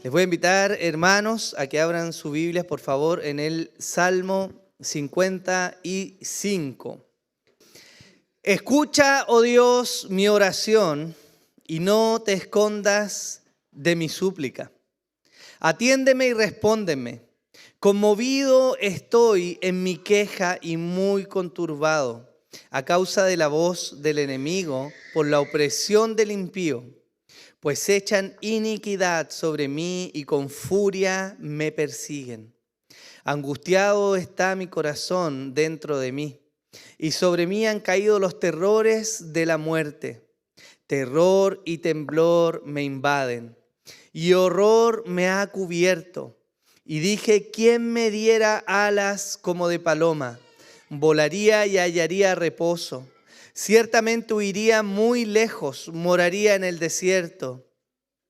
Les voy a invitar, hermanos, a que abran sus Biblias, por favor, en el Salmo 55. Escucha, oh Dios, mi oración y no te escondas de mi súplica. Atiéndeme y respóndeme. Conmovido estoy en mi queja y muy conturbado a causa de la voz del enemigo por la opresión del impío. Pues echan iniquidad sobre mí y con furia me persiguen. Angustiado está mi corazón dentro de mí, y sobre mí han caído los terrores de la muerte. Terror y temblor me invaden, y horror me ha cubierto. Y dije, ¿quién me diera alas como de paloma? Volaría y hallaría reposo. Ciertamente huiría muy lejos, moraría en el desierto.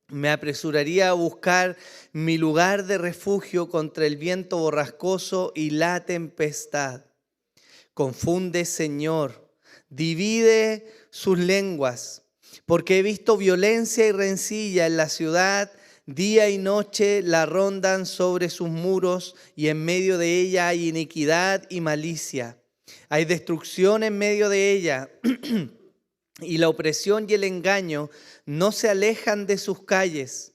Me apresuraría a buscar mi lugar de refugio contra el viento borrascoso y la tempestad. Confunde, Señor, divide sus lenguas, porque he visto violencia y rencilla en la ciudad. Día y noche la rondan sobre sus muros y en medio de ella hay iniquidad y malicia. Hay destrucción en medio de ella y la opresión y el engaño no se alejan de sus calles.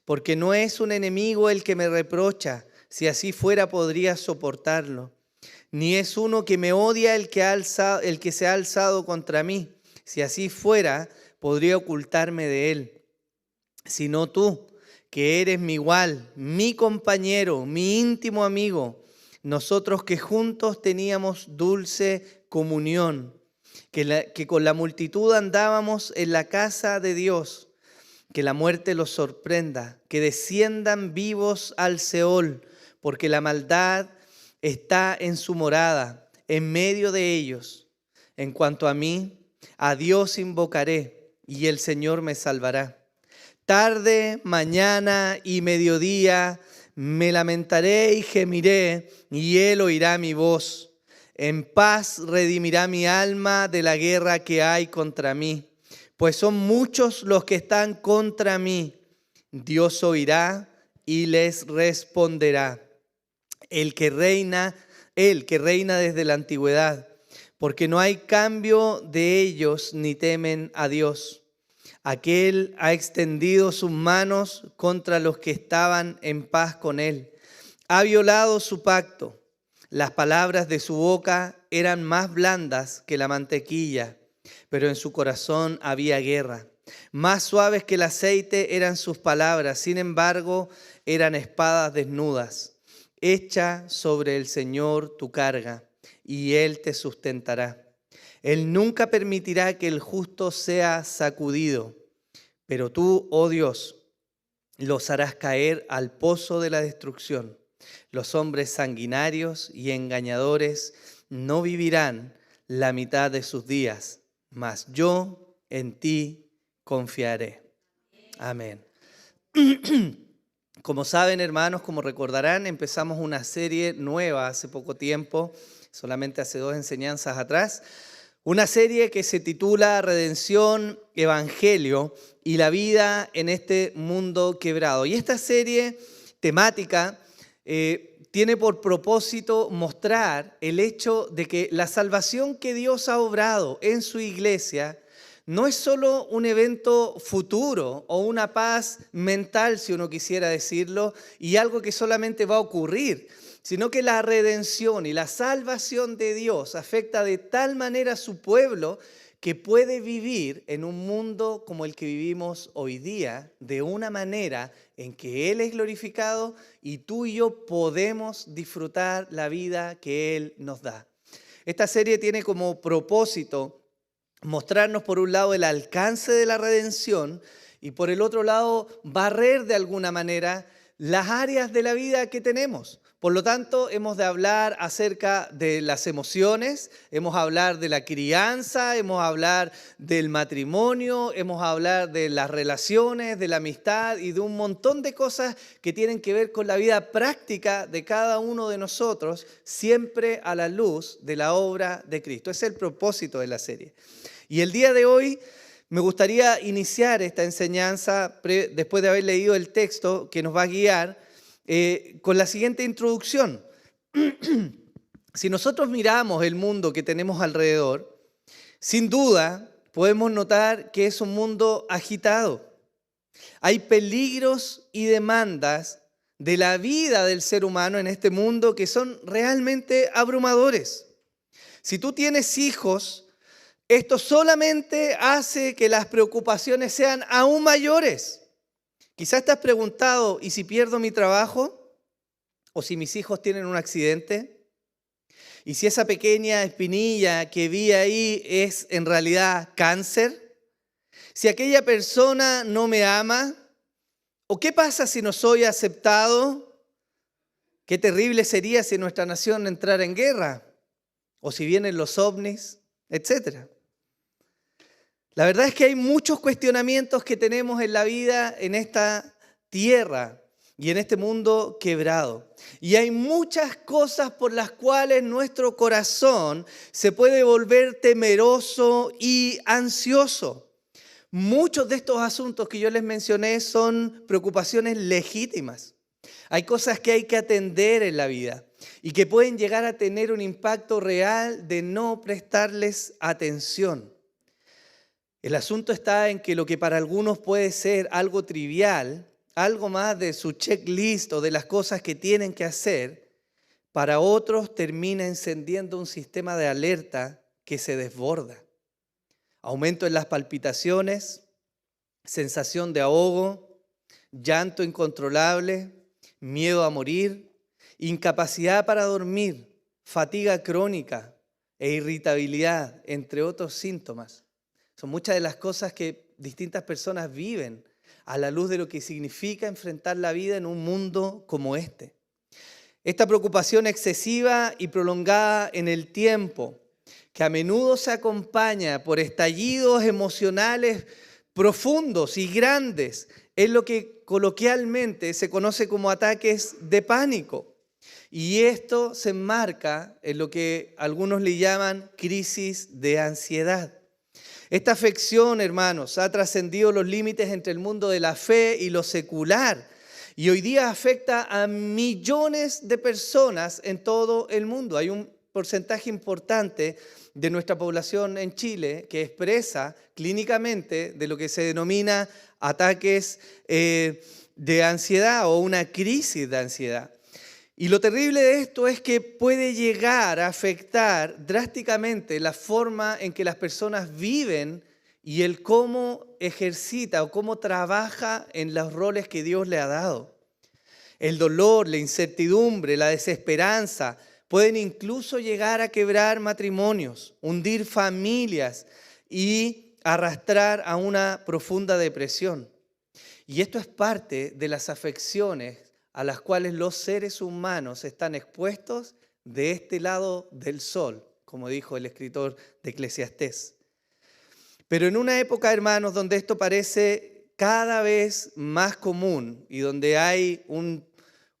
Porque no es un enemigo el que me reprocha, si así fuera podría soportarlo. Ni es uno que me odia el que se ha alzado contra mí, si así fuera podría ocultarme de él. Sino tú, que eres mi igual, mi compañero, mi íntimo amigo, nosotros que juntos teníamos dulce comunión, que con la multitud andábamos en la casa de Dios. Que la muerte los sorprenda, que desciendan vivos al Seol, porque la maldad está en su morada, en medio de ellos. En cuanto a mí, a Dios invocaré, y el Señor me salvará. Tarde, mañana y mediodía me lamentaré y gemiré, y Él oirá mi voz. En paz redimirá mi alma de la guerra que hay contra mí. Pues son muchos los que están contra mí. Dios oirá y les responderá. Él que reina desde la antigüedad, porque no hay cambio de ellos ni temen a Dios. Aquel ha extendido sus manos contra los que estaban en paz con él. Ha violado su pacto. Las palabras de su boca eran más blandas que la mantequilla, pero en su corazón había guerra. Más suaves que el aceite eran sus palabras, sin embargo, eran espadas desnudas. Echa sobre el Señor tu carga, y Él te sustentará. Él nunca permitirá que el justo sea sacudido, pero tú, oh Dios, los harás caer al pozo de la destrucción. Los hombres sanguinarios y engañadores no vivirán la mitad de sus días, mas yo en ti confiaré. Amén. Como saben, hermanos, como recordarán, empezamos una serie nueva hace poco tiempo, solamente hace 2 enseñanzas atrás. Una serie que se titula Redención, Evangelio y la vida en este mundo quebrado. Y esta serie temática tiene por propósito mostrar el hecho de que la salvación que Dios ha obrado en su iglesia no es solo un evento futuro o una paz mental, si uno quisiera decirlo, y algo que solamente va a ocurrir, sino que la redención y la salvación de Dios afecta de tal manera a su pueblo que puede vivir en un mundo como el que vivimos hoy día, de una manera en que Él es glorificado y tú y yo podemos disfrutar la vida que Él nos da. Esta serie tiene como propósito mostrarnos por un lado el alcance de la redención y por el otro lado barrer de alguna manera las áreas de la vida que tenemos. Por lo tanto, hemos de hablar acerca de las emociones, hemos de hablar de la crianza, hemos de hablar del matrimonio, hemos de hablar de las relaciones, de la amistad y de un montón de cosas que tienen que ver con la vida práctica de cada uno de nosotros, siempre a la luz de la obra de Cristo. Ese es el propósito de la serie. Y el día de hoy Me gustaría iniciar esta enseñanza, después de haber leído el texto que nos va a guiar, con la siguiente introducción. Si nosotros miramos el mundo que tenemos alrededor, sin duda podemos notar que es un mundo agitado. Hay peligros y demandas de la vida del ser humano en este mundo que son realmente abrumadores. Si tú tienes hijos, esto solamente hace que las preocupaciones sean aún mayores. Quizás te has preguntado, ¿y si pierdo mi trabajo? ¿O si mis hijos tienen un accidente? ¿Y si esa pequeña espinilla que vi ahí es en realidad cáncer? ¿Si aquella persona no me ama? ¿O qué pasa si no soy aceptado? Qué terrible sería si nuestra nación entrara en guerra. O si vienen los ovnis, etcétera. La verdad es que hay muchos cuestionamientos que tenemos en la vida, en esta tierra y en este mundo quebrado. Y hay muchas cosas por las cuales nuestro corazón se puede volver temeroso y ansioso. Muchos de estos asuntos que yo les mencioné son preocupaciones legítimas. Hay cosas que hay que atender en la vida y que pueden llegar a tener un impacto real de no prestarles atención. El asunto está en que lo que para algunos puede ser algo trivial, algo más de su checklist o de las cosas que tienen que hacer, para otros termina encendiendo un sistema de alerta que se desborda. Aumento en las palpitaciones, sensación de ahogo, llanto incontrolable, miedo a morir, incapacidad para dormir, fatiga crónica e irritabilidad, entre otros síntomas. Son muchas de las cosas que distintas personas viven a la luz de lo que significa enfrentar la vida en un mundo como este. Esta preocupación excesiva y prolongada en el tiempo, que a menudo se acompaña por estallidos emocionales profundos y grandes, es lo que coloquialmente se conoce como ataques de pánico. Y esto se enmarca en lo que algunos le llaman crisis de ansiedad. Esta afección, hermanos, ha trascendido los límites entre el mundo de la fe y lo secular. Y hoy día afecta a millones de personas en todo el mundo. Hay un porcentaje importante de nuestra población en Chile que expresa clínicamente de lo que se denomina ataques de ansiedad o una crisis de ansiedad. Y lo terrible de esto es que puede llegar a afectar drásticamente la forma en que las personas viven y el cómo ejercita o cómo trabaja en los roles que Dios le ha dado. El dolor, la incertidumbre, la desesperanza pueden incluso llegar a quebrar matrimonios, hundir familias y arrastrar a una profunda depresión. Y esto es parte de las afecciones a las cuales los seres humanos están expuestos de este lado del sol, como dijo el escritor de Eclesiastés. Pero en una época, hermanos, donde esto parece cada vez más común y donde hay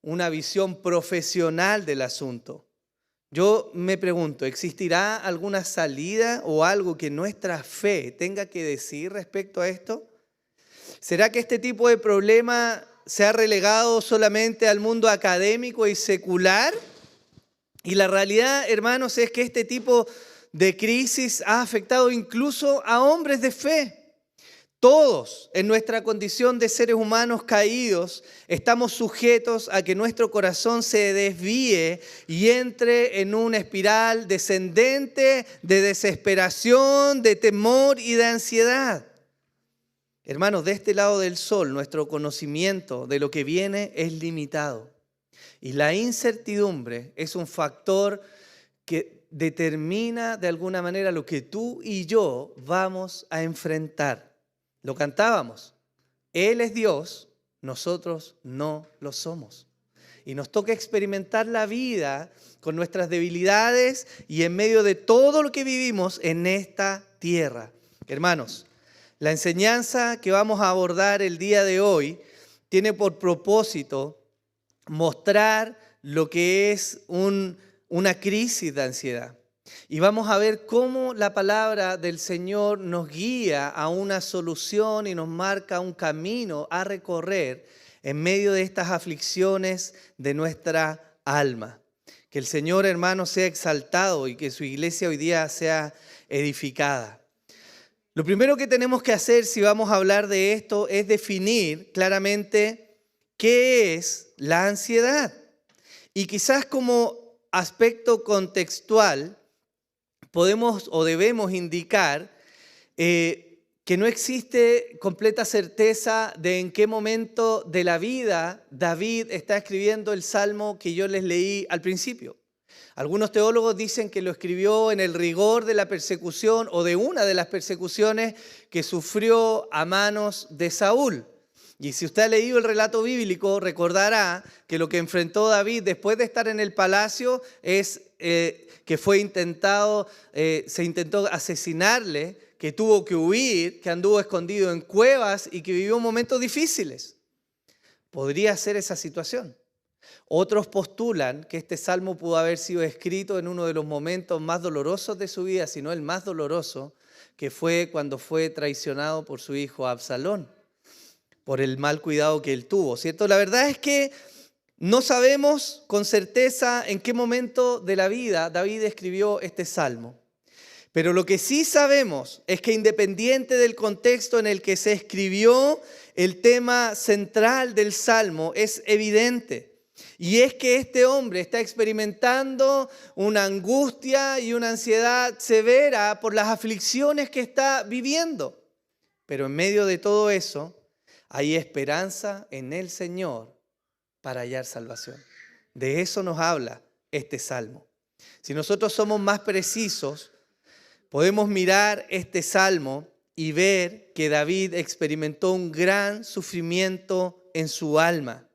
una visión profesional del asunto, yo me pregunto, ¿existirá alguna salida o algo que nuestra fe tenga que decir respecto a esto? ¿Será que este tipo de problema se ha relegado solamente al mundo académico y secular? Y la realidad, hermanos, es que este tipo de crisis ha afectado incluso a hombres de fe. Todos, en nuestra condición de seres humanos caídos, estamos sujetos a que nuestro corazón se desvíe y entre en una espiral descendente de desesperación, de temor y de ansiedad. Hermanos, de este lado del sol, nuestro conocimiento de lo que viene es limitado. Y la incertidumbre es un factor que determina de alguna manera lo que tú y yo vamos a enfrentar. Lo cantábamos. Él es Dios, nosotros no lo somos. Y nos toca experimentar la vida con nuestras debilidades y en medio de todo lo que vivimos en esta tierra. Hermanos, la enseñanza que vamos a abordar el día de hoy tiene por propósito mostrar lo que es una crisis de ansiedad. Y vamos a ver cómo la palabra del Señor nos guía a una solución y nos marca un camino a recorrer en medio de estas aflicciones de nuestra alma. Que el Señor, hermano, sea exaltado y que su iglesia hoy día sea edificada. Lo primero que tenemos que hacer si vamos a hablar de esto es definir claramente qué es la ansiedad. Y quizás como aspecto contextual podemos o debemos indicar que no existe completa certeza de en qué momento de la vida David está escribiendo el salmo que yo les leí al principio. Algunos teólogos dicen que lo escribió en el rigor de la persecución o de una de las persecuciones que sufrió a manos de Saúl. Y si usted ha leído el relato bíblico, recordará que lo que enfrentó David después de estar en el palacio es que se intentó asesinarle, que tuvo que huir, que anduvo escondido en cuevas y que vivió momentos difíciles. Podría ser esa situación. Otros postulan que este salmo pudo haber sido escrito en uno de los momentos más dolorosos de su vida, si no el más doloroso, que fue cuando fue traicionado por su hijo Absalón, por el mal cuidado que él tuvo, ¿cierto? La verdad es que no sabemos con certeza en qué momento de la vida David escribió este salmo. Pero lo que sí sabemos es que independiente del contexto en el que se escribió, el tema central del salmo es evidente. Y es que este hombre está experimentando una angustia y una ansiedad severa por las aflicciones que está viviendo. Pero en medio de todo eso, hay esperanza en el Señor para hallar salvación. De eso nos habla este salmo. Si nosotros somos más precisos, podemos mirar este salmo y ver que David experimentó un gran sufrimiento en su alma.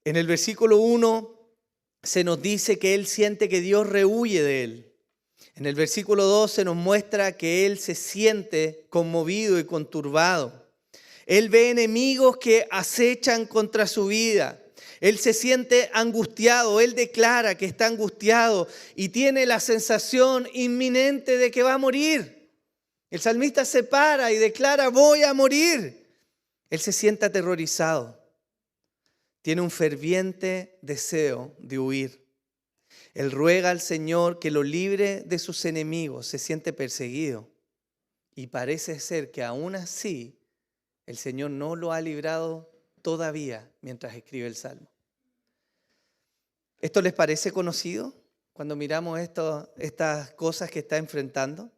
En el versículo 1 se nos dice que él siente que Dios rehuye de él. En el versículo 2 se nos muestra que él se siente conmovido y conturbado. Él ve enemigos que acechan contra su vida. Él se siente angustiado, él declara que está angustiado y tiene la sensación inminente de que va a morir. El salmista se para y declara: voy a morir. Él se siente aterrorizado. Tiene un ferviente deseo de huir. Él ruega al Señor que lo libre de sus enemigos, se siente perseguido. Y parece ser que aún así el Señor no lo ha librado todavía mientras escribe el Salmo. ¿Esto les parece conocido cuando miramos estas cosas que está enfrentando?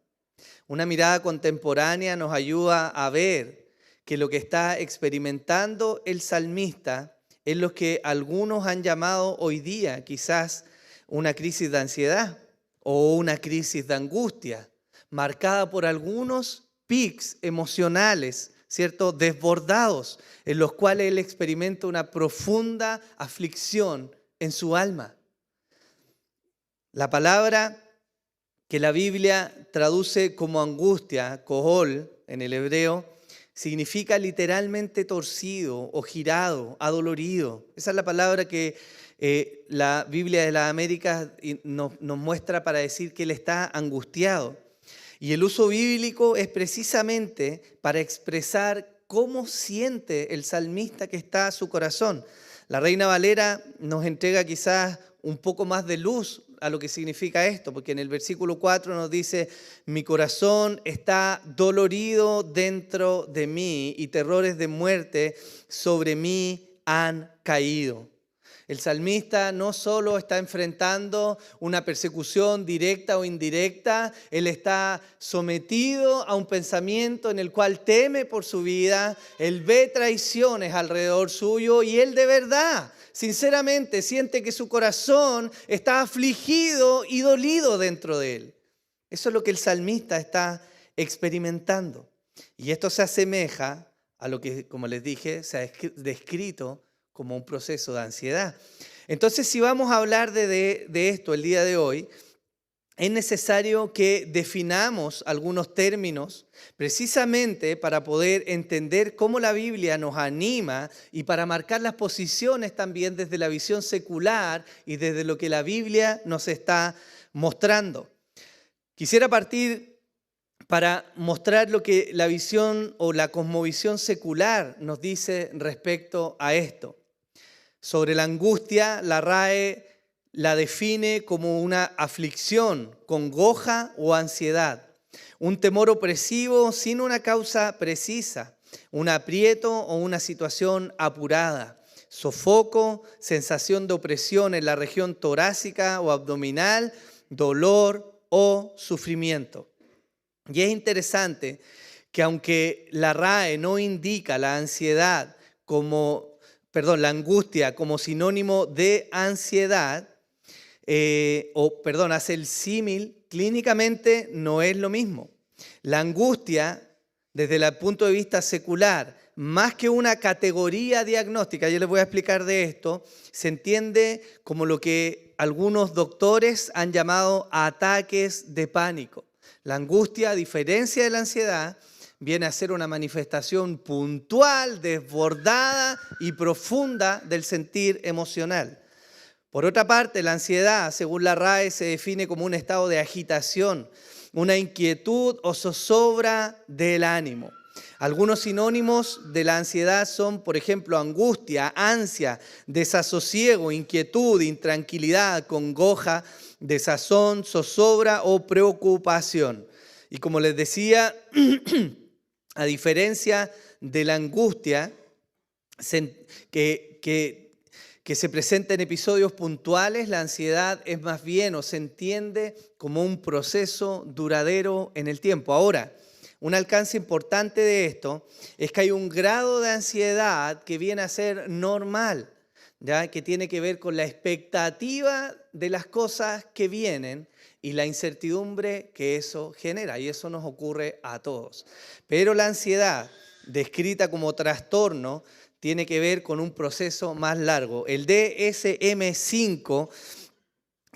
Una mirada contemporánea nos ayuda a ver que lo que está experimentando el salmista es lo que algunos han llamado hoy día quizás una crisis de ansiedad o una crisis de angustia, marcada por algunos pics emocionales, ¿cierto?, desbordados, en los cuales él experimenta una profunda aflicción en su alma. La palabra que la Biblia traduce como angustia, kohol, en el hebreo, significa literalmente torcido o girado, adolorido. Esa es la palabra que la Biblia de las Américas nos muestra para decir que él está angustiado. Y el uso bíblico es precisamente para expresar cómo siente el salmista que está a su corazón. La Reina Valera nos entrega quizás un poco más de luz a lo que significa esto, porque en el versículo 4 nos dice: mi corazón está dolorido dentro de mí y terrores de muerte sobre mí han caído. El salmista no solo está enfrentando una persecución directa o indirecta, él está sometido a un pensamiento en el cual teme por su vida, él ve traiciones alrededor suyo y él de verdad, sinceramente, siente que su corazón está afligido y dolido dentro de él. Eso es lo que el salmista está experimentando. Y esto se asemeja a lo que, como les dije, se ha descrito como un proceso de ansiedad. Entonces, si vamos a hablar de esto el día de hoy, es necesario que definamos algunos términos precisamente para poder entender cómo la Biblia nos anima y para marcar las posiciones también desde la visión secular y desde lo que la Biblia nos está mostrando. Quisiera partir para mostrar lo que la visión o la cosmovisión secular nos dice respecto a esto. Sobre la angustia, la RAE la define como una aflicción, congoja o ansiedad, un temor opresivo sin una causa precisa, un aprieto o una situación apurada, sofoco, sensación de opresión en la región torácica o abdominal, dolor o sufrimiento. Y es interesante que aunque la RAE no indica la ansiedad la angustia como sinónimo de ansiedad, hace el símil, clínicamente no es lo mismo. La angustia, desde el punto de vista secular, más que una categoría diagnóstica, yo les voy a explicar de esto, se entiende como lo que algunos doctores han llamado ataques de pánico. La angustia, a diferencia de la ansiedad, viene a ser una manifestación puntual, desbordada y profunda del sentir emocional. Por otra parte, la ansiedad, según la RAE, se define como un estado de agitación, una inquietud o zozobra del ánimo. Algunos sinónimos de la ansiedad son, por ejemplo, angustia, ansia, desasosiego, inquietud, intranquilidad, congoja, desazón, zozobra o preocupación. Y como les decía, a diferencia de la angustia, que se presenta en episodios puntuales, la ansiedad es más bien o se entiende como un proceso duradero en el tiempo. Ahora, un alcance importante de esto es que hay un grado de ansiedad que viene a ser normal, ¿ya? Que tiene que ver con la expectativa de las cosas que vienen y la incertidumbre que eso genera, y eso nos ocurre a todos. Pero la ansiedad, descrita como trastorno, tiene que ver con un proceso más largo. El DSM-5,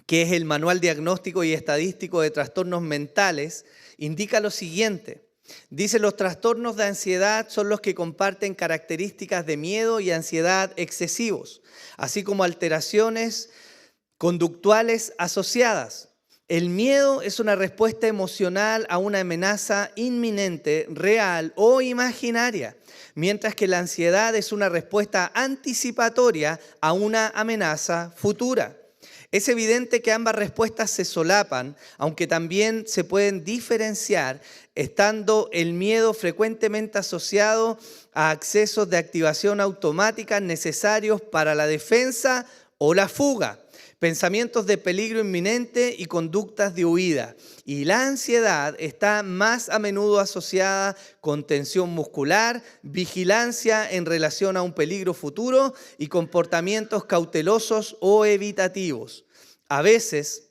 que es el Manual Diagnóstico y Estadístico de Trastornos Mentales, indica lo siguiente. Dice, los trastornos de ansiedad son los que comparten características de miedo y ansiedad excesivos, así como alteraciones conductuales asociadas. El miedo es una respuesta emocional a una amenaza inminente, real o imaginaria, mientras que la ansiedad es una respuesta anticipatoria a una amenaza futura. Es evidente que ambas respuestas se solapan, aunque también se pueden diferenciar, estando el miedo frecuentemente asociado a accesos de activación automática necesarios para la defensa o la fuga, pensamientos de peligro inminente y conductas de huida. Y la ansiedad está más a menudo asociada con tensión muscular, vigilancia en relación a un peligro futuro y comportamientos cautelosos o evitativos. A veces,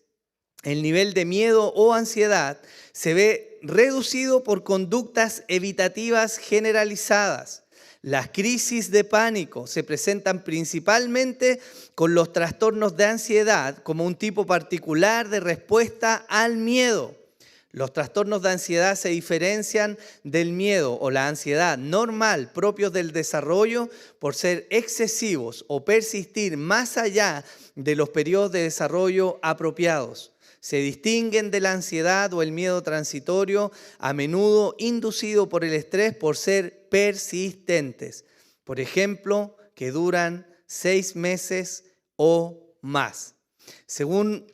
el nivel de miedo o ansiedad se ve reducido por conductas evitativas generalizadas. Las crisis de pánico se presentan principalmente con los trastornos de ansiedad como un tipo particular de respuesta al miedo. Los trastornos de ansiedad se diferencian del miedo o la ansiedad normal propios del desarrollo por ser excesivos o persistir más allá de los periodos de desarrollo apropiados. Se distinguen de la ansiedad o el miedo transitorio, a menudo inducido por el estrés por ser persistentes. Por ejemplo, que duran 6 meses o más. Según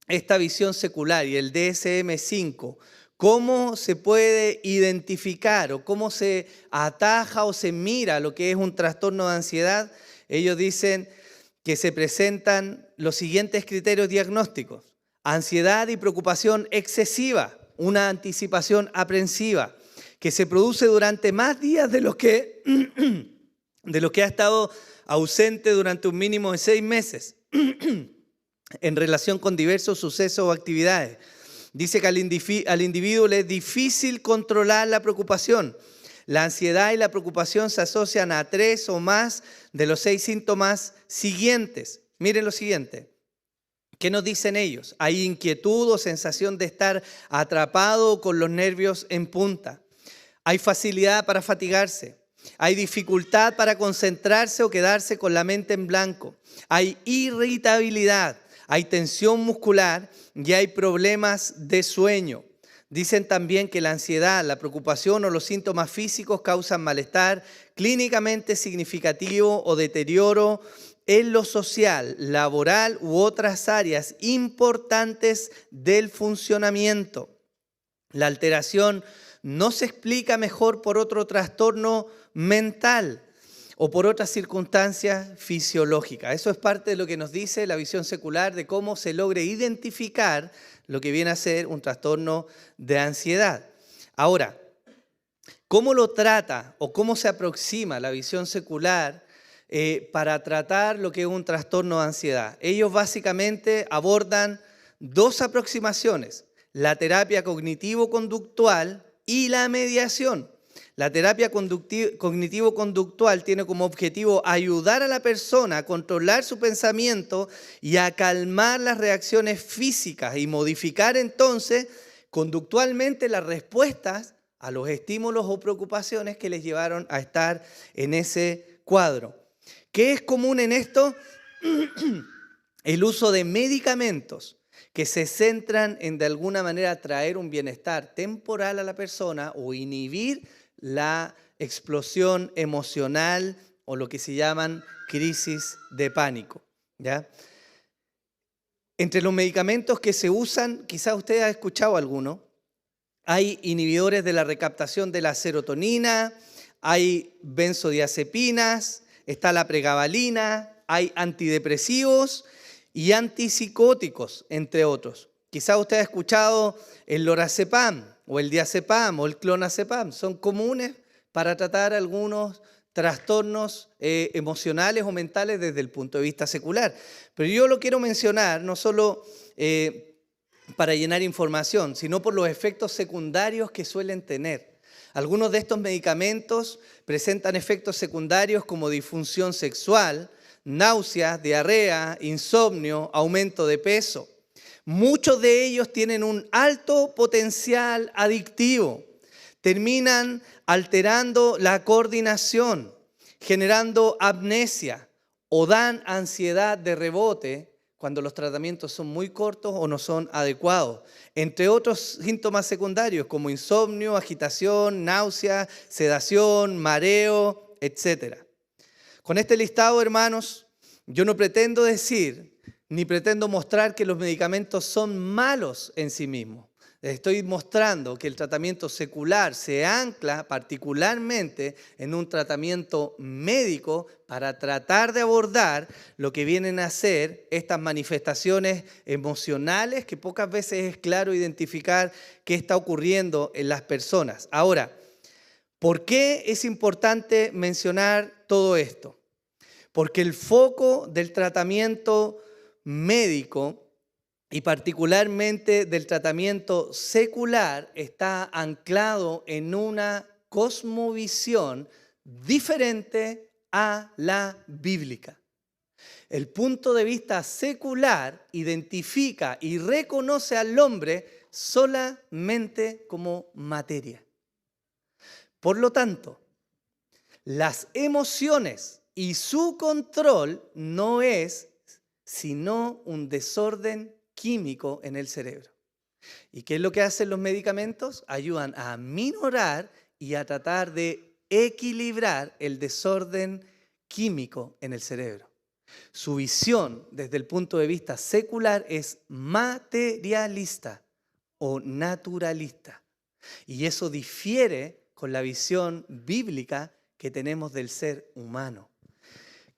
esta visión secular y el DSM-5, ¿cómo se puede identificar o cómo se ataja o se mira lo que es un trastorno de ansiedad? Ellos dicen que se presentan los siguientes criterios diagnósticos. Ansiedad y preocupación excesiva, una anticipación aprensiva, que se produce durante más días de lo que ha estado ausente durante un mínimo de 6 meses, en relación con diversos sucesos o actividades. Dice que al individuo le es difícil controlar la preocupación. La ansiedad y la preocupación se asocian a 3 o más de los 6 síntomas siguientes. Miren lo siguiente. ¿Qué nos dicen ellos? Hay inquietud o sensación de estar atrapado con los nervios en punta. Hay facilidad para fatigarse. Hay dificultad para concentrarse o quedarse con la mente en blanco. Hay irritabilidad. hay tensión muscular y hay problemas de sueño. Dicen también que la ansiedad, la preocupación o los síntomas físicos causan malestar clínicamente significativo o deterioro en lo social, laboral u otras áreas importantes del funcionamiento. La alteración no se explica mejor por otro trastorno mental o por otras circunstancias fisiológicas. Eso es parte de lo que nos dice la visión secular de cómo se logre identificar lo que viene a ser un trastorno de ansiedad. Ahora, ¿cómo lo trata o cómo se aproxima la visión secular para tratar lo que es un trastorno de ansiedad? Ellos básicamente abordan dos aproximaciones: la terapia cognitivo-conductual y la mediación. La terapia cognitivo-conductual tiene como objetivo ayudar a la persona a controlar su pensamiento y a calmar las reacciones físicas y modificar entonces conductualmente las respuestas a los estímulos o preocupaciones que les llevaron a estar en ese cuadro. ¿Qué es común en esto? El uso de medicamentos que se centran en de alguna manera traer un bienestar temporal a la persona o inhibir la explosión emocional o lo que se llaman crisis de pánico, ¿ya? Entre los medicamentos que se usan, quizás usted ha escuchado alguno, hay inhibidores de la recaptación de la serotonina, hay benzodiazepinas, está la pregabalina, hay antidepresivos y antipsicóticos, entre otros. Quizás usted ha escuchado el lorazepam o el diazepam o el clonazepam. Son comunes para tratar algunos trastornos emocionales o mentales desde el punto de vista secular. Pero yo lo quiero mencionar no solo para llenar información, sino por los efectos secundarios que suelen tener. Algunos de estos medicamentos presentan efectos secundarios como disfunción sexual, náuseas, diarrea, insomnio, aumento de peso. Muchos de ellos tienen un alto potencial adictivo. Terminan alterando la coordinación, generando amnesia o dan ansiedad de rebote cuando los tratamientos son muy cortos o no son adecuados. Entre otros síntomas secundarios como insomnio, agitación, náusea, sedación, mareo, etc. Con este listado, hermanos, yo no pretendo decir ni pretendo mostrar que los medicamentos son malos en sí mismos. Estoy mostrando que el tratamiento secular se ancla particularmente en un tratamiento médico para tratar de abordar lo que vienen a ser estas manifestaciones emocionales que pocas veces es claro identificar qué está ocurriendo en las personas. Ahora, ¿por qué es importante mencionar todo esto? Porque el foco del tratamiento médico y particularmente del tratamiento secular está anclado en una cosmovisión diferente a la bíblica. El punto de vista secular identifica y reconoce al hombre solamente como materia. Por lo tanto, las emociones y su control no es sino un desorden químico en el cerebro. ¿Y qué es lo que hacen los medicamentos? Ayudan a minorar y a tratar de equilibrar el desorden químico en el cerebro. Su visión desde el punto de vista secular es materialista o naturalista. Y eso difiere con la visión bíblica que tenemos del ser humano.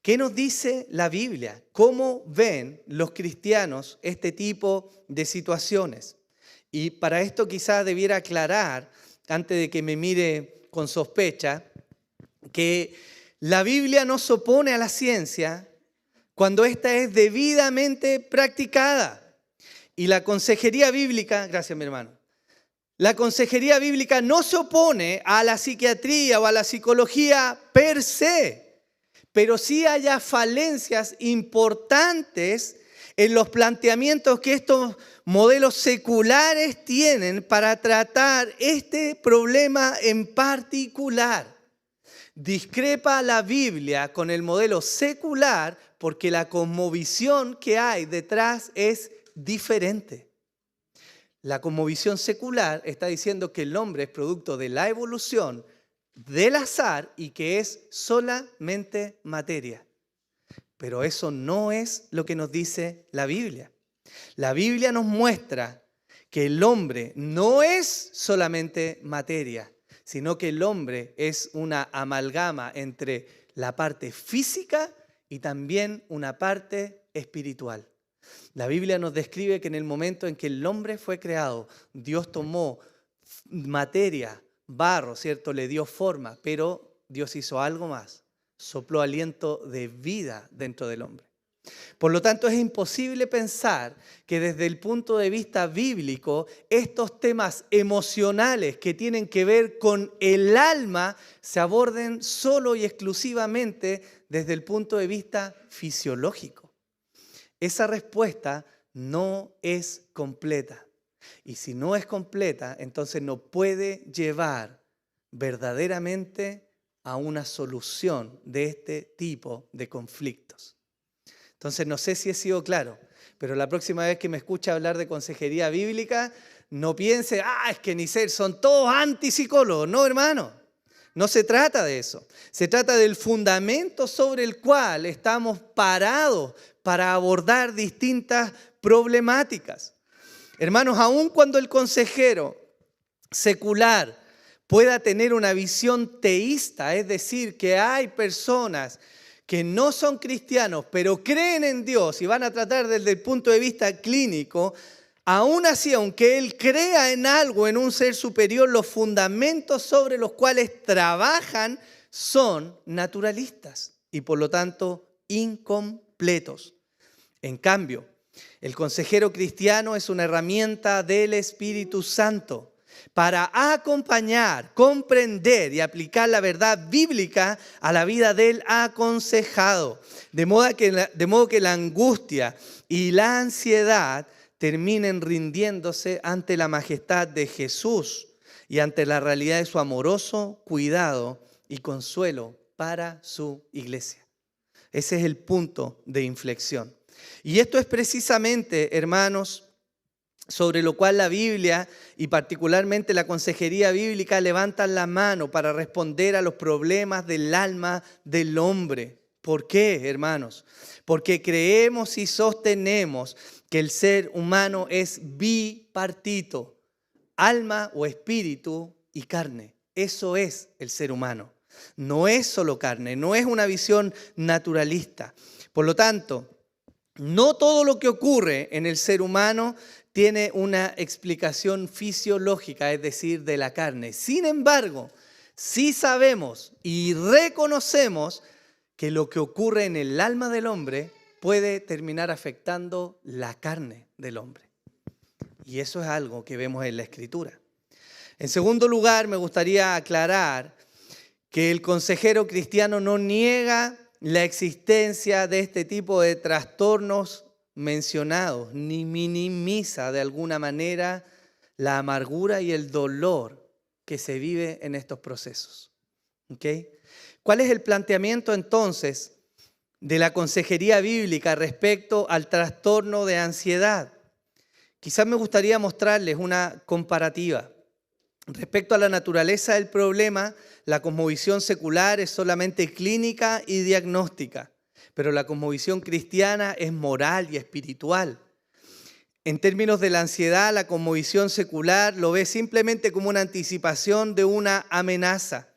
¿Qué nos dice la Biblia? ¿Cómo ven los cristianos este tipo de situaciones? Y para esto quizás debiera aclarar, antes de que me mire con sospecha, que la Biblia no se opone a la ciencia cuando ésta es debidamente practicada. Y la consejería bíblica, gracias mi hermano, la consejería bíblica no se opone a la psiquiatría o a la psicología per se. Pero sí haya falencias importantes en los planteamientos que estos modelos seculares tienen para tratar este problema en particular. Discrepa la Biblia con el modelo secular porque la cosmovisión que hay detrás es diferente. La cosmovisión secular está diciendo que el hombre es producto de la evolución, del azar y que es solamente materia. Pero eso no es lo que nos dice la Biblia. La Biblia nos muestra que el hombre no es solamente materia, sino que el hombre es una amalgama entre la parte física y también una parte espiritual. La Biblia nos describe que en el momento en que el hombre fue creado, Dios tomó materia, barro, ¿cierto? Le dio forma, pero Dios hizo algo más. Sopló aliento de vida dentro del hombre. Por lo tanto, es imposible pensar que desde el punto de vista bíblico, estos temas emocionales que tienen que ver con el alma se aborden solo y exclusivamente desde el punto de vista fisiológico. Esa respuesta no es completa. Y si no es completa, entonces no puede llevar verdaderamente a una solución de este tipo de conflictos. Entonces no sé si he sido claro, pero la próxima vez que me escuche hablar de consejería bíblica, no piense, es que Nicel son todos antipsicólogos. No, hermano, no se trata de eso. Se trata del fundamento sobre el cual estamos parados para abordar distintas problemáticas. Hermanos, aun cuando el consejero secular pueda tener una visión teísta, es decir, que hay personas que no son cristianos, pero creen en Dios y van a tratar desde el punto de vista clínico, aún así, aunque él crea en algo, en un ser superior, los fundamentos sobre los cuales trabajan son naturalistas y por lo tanto incompletos. En cambio, el consejero cristiano es una herramienta del Espíritu Santo para acompañar, comprender y aplicar la verdad bíblica a la vida del aconsejado. De modo que la angustia y la ansiedad terminen rindiéndose ante la majestad de Jesús y ante la realidad de su amoroso cuidado y consuelo para su iglesia. Ese es el punto de inflexión. Y esto es precisamente, hermanos, sobre lo cual la Biblia y particularmente la consejería bíblica levantan la mano para responder a los problemas del alma del hombre. ¿Por qué, hermanos? Porque creemos y sostenemos que el ser humano es bipartito, alma o espíritu y carne. Eso es el ser humano. No es solo carne, no es una visión naturalista. Por lo tanto, no todo lo que ocurre en el ser humano tiene una explicación fisiológica, es decir, de la carne. Sin embargo, sí sabemos y reconocemos que lo que ocurre en el alma del hombre puede terminar afectando la carne del hombre. Y eso es algo que vemos en la Escritura. En segundo lugar, me gustaría aclarar que el consejero cristiano no niega la existencia de este tipo de trastornos mencionados, ni minimiza de alguna manera la amargura y el dolor que se vive en estos procesos. ¿Okay? ¿Cuál es el planteamiento entonces de la consejería bíblica respecto al trastorno de ansiedad? Quizás me gustaría mostrarles una comparativa. Respecto a la naturaleza del problema, la cosmovisión secular es solamente clínica y diagnóstica, pero la cosmovisión cristiana es moral y espiritual. En términos de la ansiedad, la cosmovisión secular lo ve simplemente como una anticipación de una amenaza.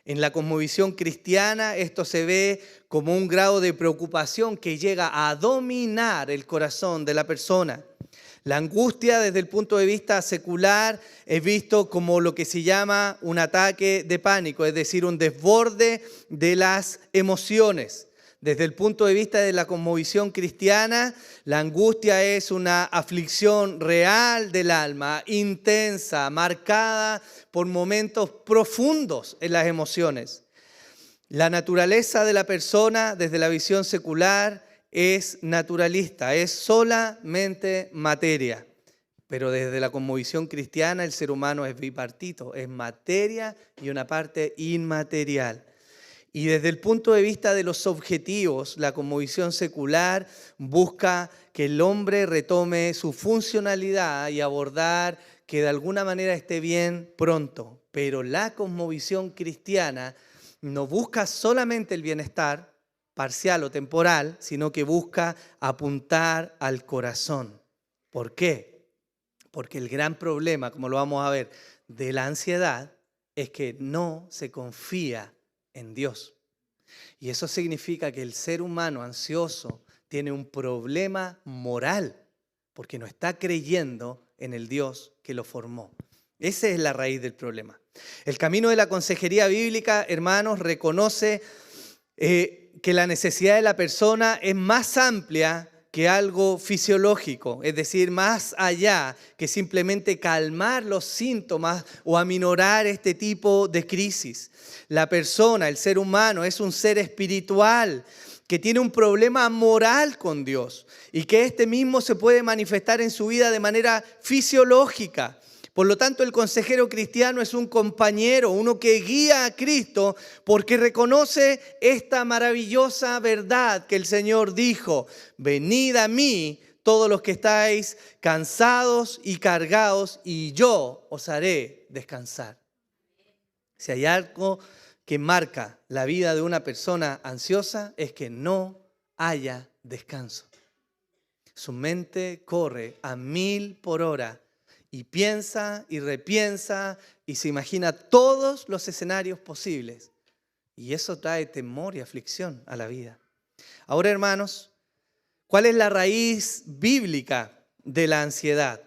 En la cosmovisión cristiana esto se ve como un grado de preocupación que llega a dominar el corazón de la persona. La angustia desde el punto de vista secular es visto como lo que se llama un ataque de pánico, es decir, un desborde de las emociones. Desde el punto de vista de la cosmovisión cristiana, la angustia es una aflicción real del alma, intensa, marcada por momentos profundos en las emociones. La naturaleza de la persona desde la visión secular es naturalista, es solamente materia. Pero desde la cosmovisión cristiana el ser humano es bipartito, es materia y una parte inmaterial. Y desde el punto de vista de los objetivos, la cosmovisión secular busca que el hombre retome su funcionalidad y abordar que de alguna manera esté bien pronto. Pero la cosmovisión cristiana no busca solamente el bienestar parcial o temporal, sino que busca apuntar al corazón. ¿Por qué? Porque el gran problema, como lo vamos a ver, de la ansiedad es que no se confía en Dios. Y eso significa que el ser humano ansioso tiene un problema moral porque no está creyendo en el Dios que lo formó. Esa es la raíz del problema. El camino de la consejería bíblica, hermanos, reconoce que la necesidad de la persona es más amplia que algo fisiológico, es decir, más allá que simplemente calmar los síntomas o aminorar este tipo de crisis. La persona, el ser humano, es un ser espiritual que tiene un problema moral con Dios y que este mismo se puede manifestar en su vida de manera fisiológica. Por lo tanto, el consejero cristiano es un compañero, uno que guía a Cristo porque reconoce esta maravillosa verdad que el Señor dijo: venid a mí todos los que estáis cansados y cargados y yo os haré descansar. Si hay algo que marca la vida de una persona ansiosa es que no haya descanso. Su mente corre a 1000 por hora. Y piensa y repiensa y se imagina todos los escenarios posibles. Y eso trae temor y aflicción a la vida. Ahora, hermanos, ¿cuál es la raíz bíblica de la ansiedad?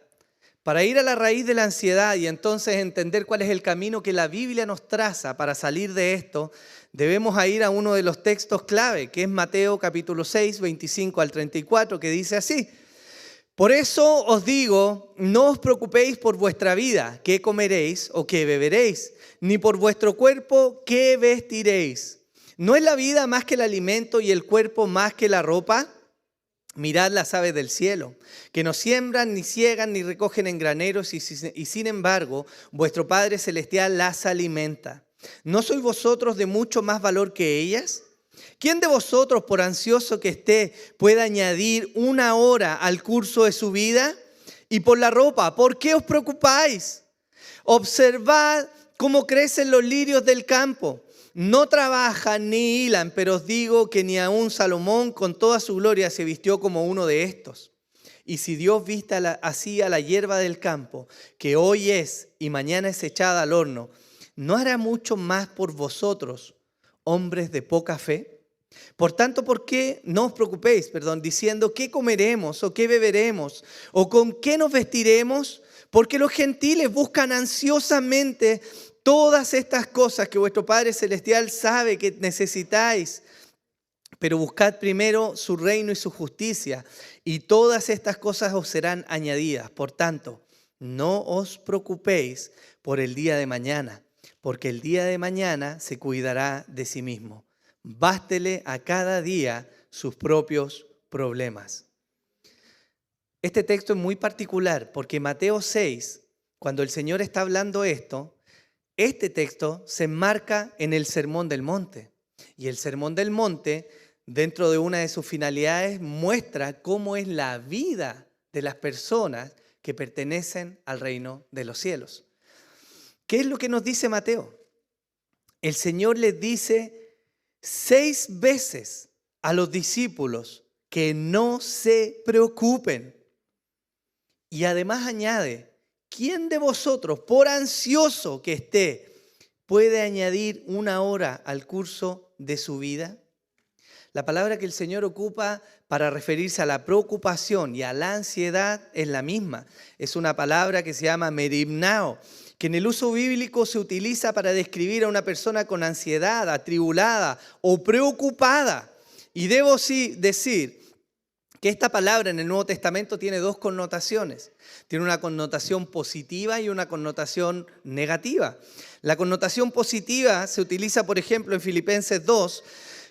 Para ir a la raíz de la ansiedad y entonces entender cuál es el camino que la Biblia nos traza para salir de esto, debemos ir a uno de los textos clave, que es Mateo capítulo 6, 25 al 34, que dice así: por eso os digo, no os preocupéis por vuestra vida, qué comeréis o qué beberéis, ni por vuestro cuerpo, qué vestiréis. ¿No es la vida más que el alimento y el cuerpo más que la ropa? Mirad las aves del cielo, que no siembran, ni ciegan, ni recogen en graneros, y sin embargo, vuestro Padre Celestial las alimenta. ¿No sois vosotros de mucho más valor que ellas? ¿Quién de vosotros, por ansioso que esté, puede añadir una hora al curso de su vida? Y por la ropa, ¿por qué os preocupáis? Observad cómo crecen los lirios del campo. No trabajan ni hilan, pero os digo que ni aun Salomón con toda su gloria se vistió como uno de estos. Y si Dios viste así a la hierba del campo, que hoy es y mañana es echada al horno, ¿no hará mucho más por vosotros, hombres de poca fe? Por tanto, ¿por qué no os preocupéis, diciendo qué comeremos o qué beberemos o con qué nos vestiremos? Porque los gentiles buscan ansiosamente todas estas cosas que vuestro Padre Celestial sabe que necesitáis. Pero buscad primero su reino y su justicia, y todas estas cosas os serán añadidas. Por tanto, no os preocupéis por el día de mañana, porque el día de mañana se cuidará de sí mismo. Bástele a cada día sus propios problemas. Este texto es muy particular porque Mateo 6, cuando el Señor está hablando esto, este texto se enmarca en el Sermón del Monte. Y el Sermón del Monte, dentro de una de sus finalidades, muestra cómo es la vida de las personas que pertenecen al reino de los cielos. ¿Qué es lo que nos dice Mateo? El Señor les dice 6 veces a los discípulos que no se preocupen. Y además añade, ¿quién de vosotros, por ansioso que esté, puede añadir una hora al curso de su vida? La palabra que el Señor ocupa para referirse a la preocupación y a la ansiedad es la misma. Es una palabra que se llama merimnao, que en el uso bíblico se utiliza para describir a una persona con ansiedad, atribulada o preocupada. Y debo sí decir que esta palabra en el Nuevo Testamento tiene 2 connotaciones. Tiene una connotación positiva y una connotación negativa. La connotación positiva se utiliza, por ejemplo, en Filipenses 2,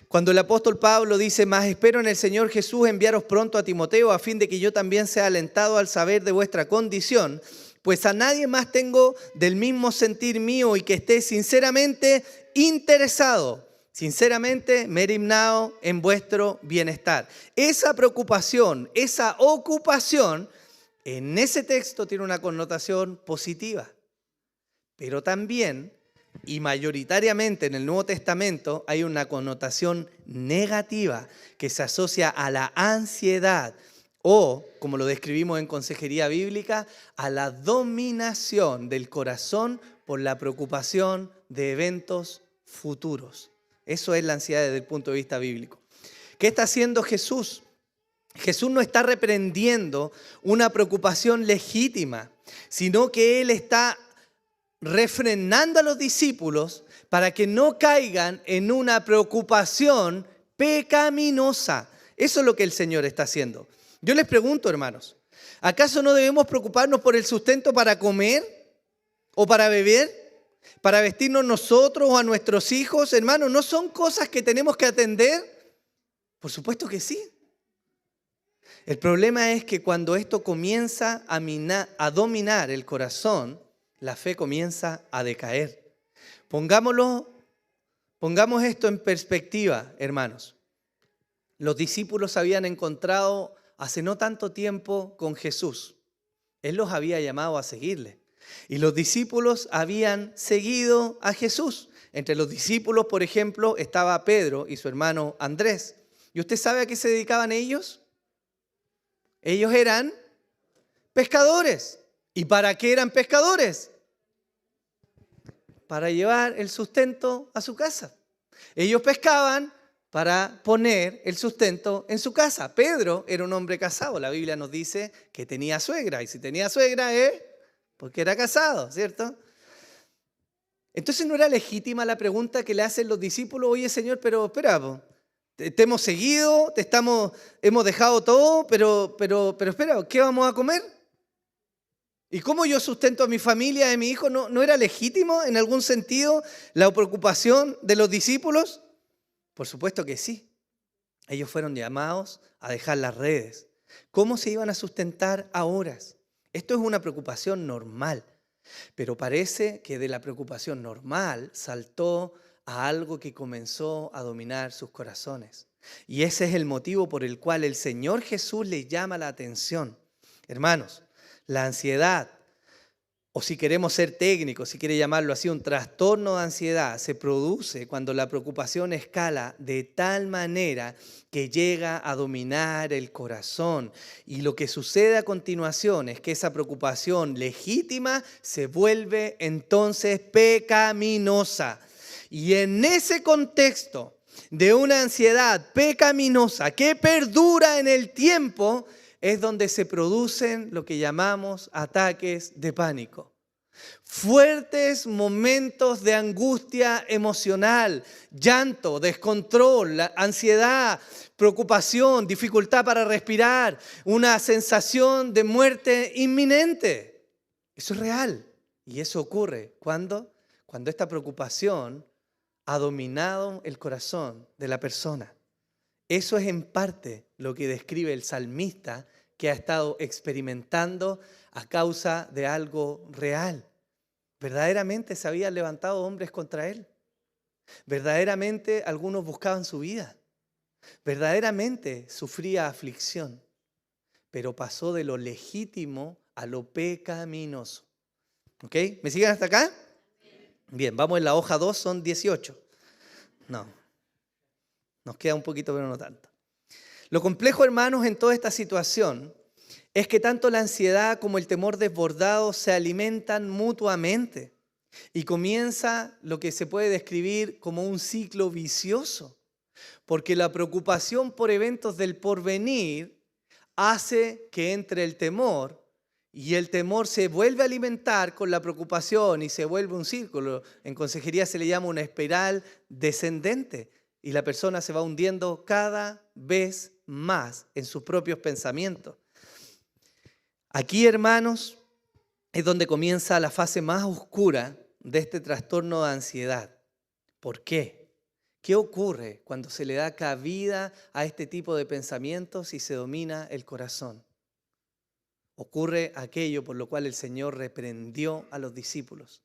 cuando el apóstol Pablo dice: mas espero en el Señor Jesús enviaros pronto a Timoteo, a fin de que yo también sea alentado al saber de vuestra condición, pues a nadie más tengo del mismo sentir mío y que esté sinceramente interesado Sinceramente, merimnao en vuestro bienestar. Esa preocupación, esa ocupación, en ese texto tiene una connotación positiva. Pero también, y mayoritariamente en el Nuevo Testamento, hay una connotación negativa que se asocia a la ansiedad o, como lo describimos en Consejería Bíblica, a la dominación del corazón por la preocupación de eventos futuros. Eso es la ansiedad desde el punto de vista bíblico. ¿Qué está haciendo Jesús? Jesús no está reprendiendo una preocupación legítima, sino que Él está refrenando a los discípulos para que no caigan en una preocupación pecaminosa. Eso es lo que el Señor está haciendo. Yo les pregunto, hermanos, ¿acaso no debemos preocuparnos por el sustento para comer o para beber? ¿Para vestirnos nosotros o a nuestros hijos? Hermanos, ¿no son cosas que tenemos que atender? Por supuesto que sí. El problema es que cuando esto comienza a dominar el corazón, la fe comienza a decaer. Pongamos esto en perspectiva, hermanos. Los discípulos se habían encontrado hace no tanto tiempo con Jesús. Él los había llamado a seguirle. Y los discípulos habían seguido a Jesús. Entre los discípulos, por ejemplo, estaba Pedro y su hermano Andrés. ¿Y usted sabe a qué se dedicaban ellos? Ellos eran pescadores. ¿Y para qué eran pescadores? Para llevar el sustento a su casa. Ellos pescaban para poner el sustento en su casa. Pedro era un hombre casado. La Biblia nos dice que tenía suegra. Y si tenía suegra es porque era casado, ¿cierto? Entonces no era legítima la pregunta que le hacen los discípulos. Oye, Señor, pero espera, te hemos seguido, hemos dejado todo, pero espera, ¿qué vamos a comer? ¿Y cómo yo sustento a mi familia, a mi hijo? ¿No era legítimo en algún sentido la preocupación de los discípulos? Por supuesto que sí. Ellos fueron llamados a dejar las redes. ¿Cómo se iban a sustentar a horas? Esto es una preocupación normal, pero parece que de la preocupación normal saltó a algo que comenzó a dominar sus corazones. Y ese es el motivo por el cual el Señor Jesús les llama la atención. Hermanos, la ansiedad, o si queremos ser técnicos, si quiere llamarlo así, un trastorno de ansiedad, se produce cuando la preocupación escala de tal manera que llega a dominar el corazón. Y lo que sucede a continuación es que esa preocupación legítima se vuelve entonces pecaminosa. Y en ese contexto de una ansiedad pecaminosa que perdura en el tiempo, es donde se producen lo que llamamos ataques de pánico. Fuertes momentos de angustia emocional, llanto, descontrol, ansiedad, preocupación, dificultad para respirar, una sensación de muerte inminente. Eso es real. Y eso ocurre cuando esta preocupación ha dominado el corazón de la persona. Eso es en parte lo que describe el salmista que ha estado experimentando a causa de algo real. Verdaderamente se habían levantado hombres contra él. Verdaderamente algunos buscaban su vida. Verdaderamente sufría aflicción. Pero pasó de lo legítimo a lo pecaminoso. ¿Ok? ¿Me siguen hasta acá? Bien, vamos en la hoja 2, son 18. No. Nos queda un poquito, pero no tanto. Lo complejo, hermanos, en toda esta situación es que tanto la ansiedad como el temor desbordado se alimentan mutuamente y comienza lo que se puede describir como un ciclo vicioso, porque la preocupación por eventos del porvenir hace que entre el temor y el temor se vuelve a alimentar con la preocupación y se vuelve un círculo. En consejería se le llama una espiral descendente. Y la persona se va hundiendo cada vez más en sus propios pensamientos. Aquí, hermanos, es donde comienza la fase más oscura de este trastorno de ansiedad. ¿Por qué? ¿Qué ocurre cuando se le da cabida a este tipo de pensamientos y se domina el corazón? Ocurre aquello por lo cual el Señor reprendió a los discípulos.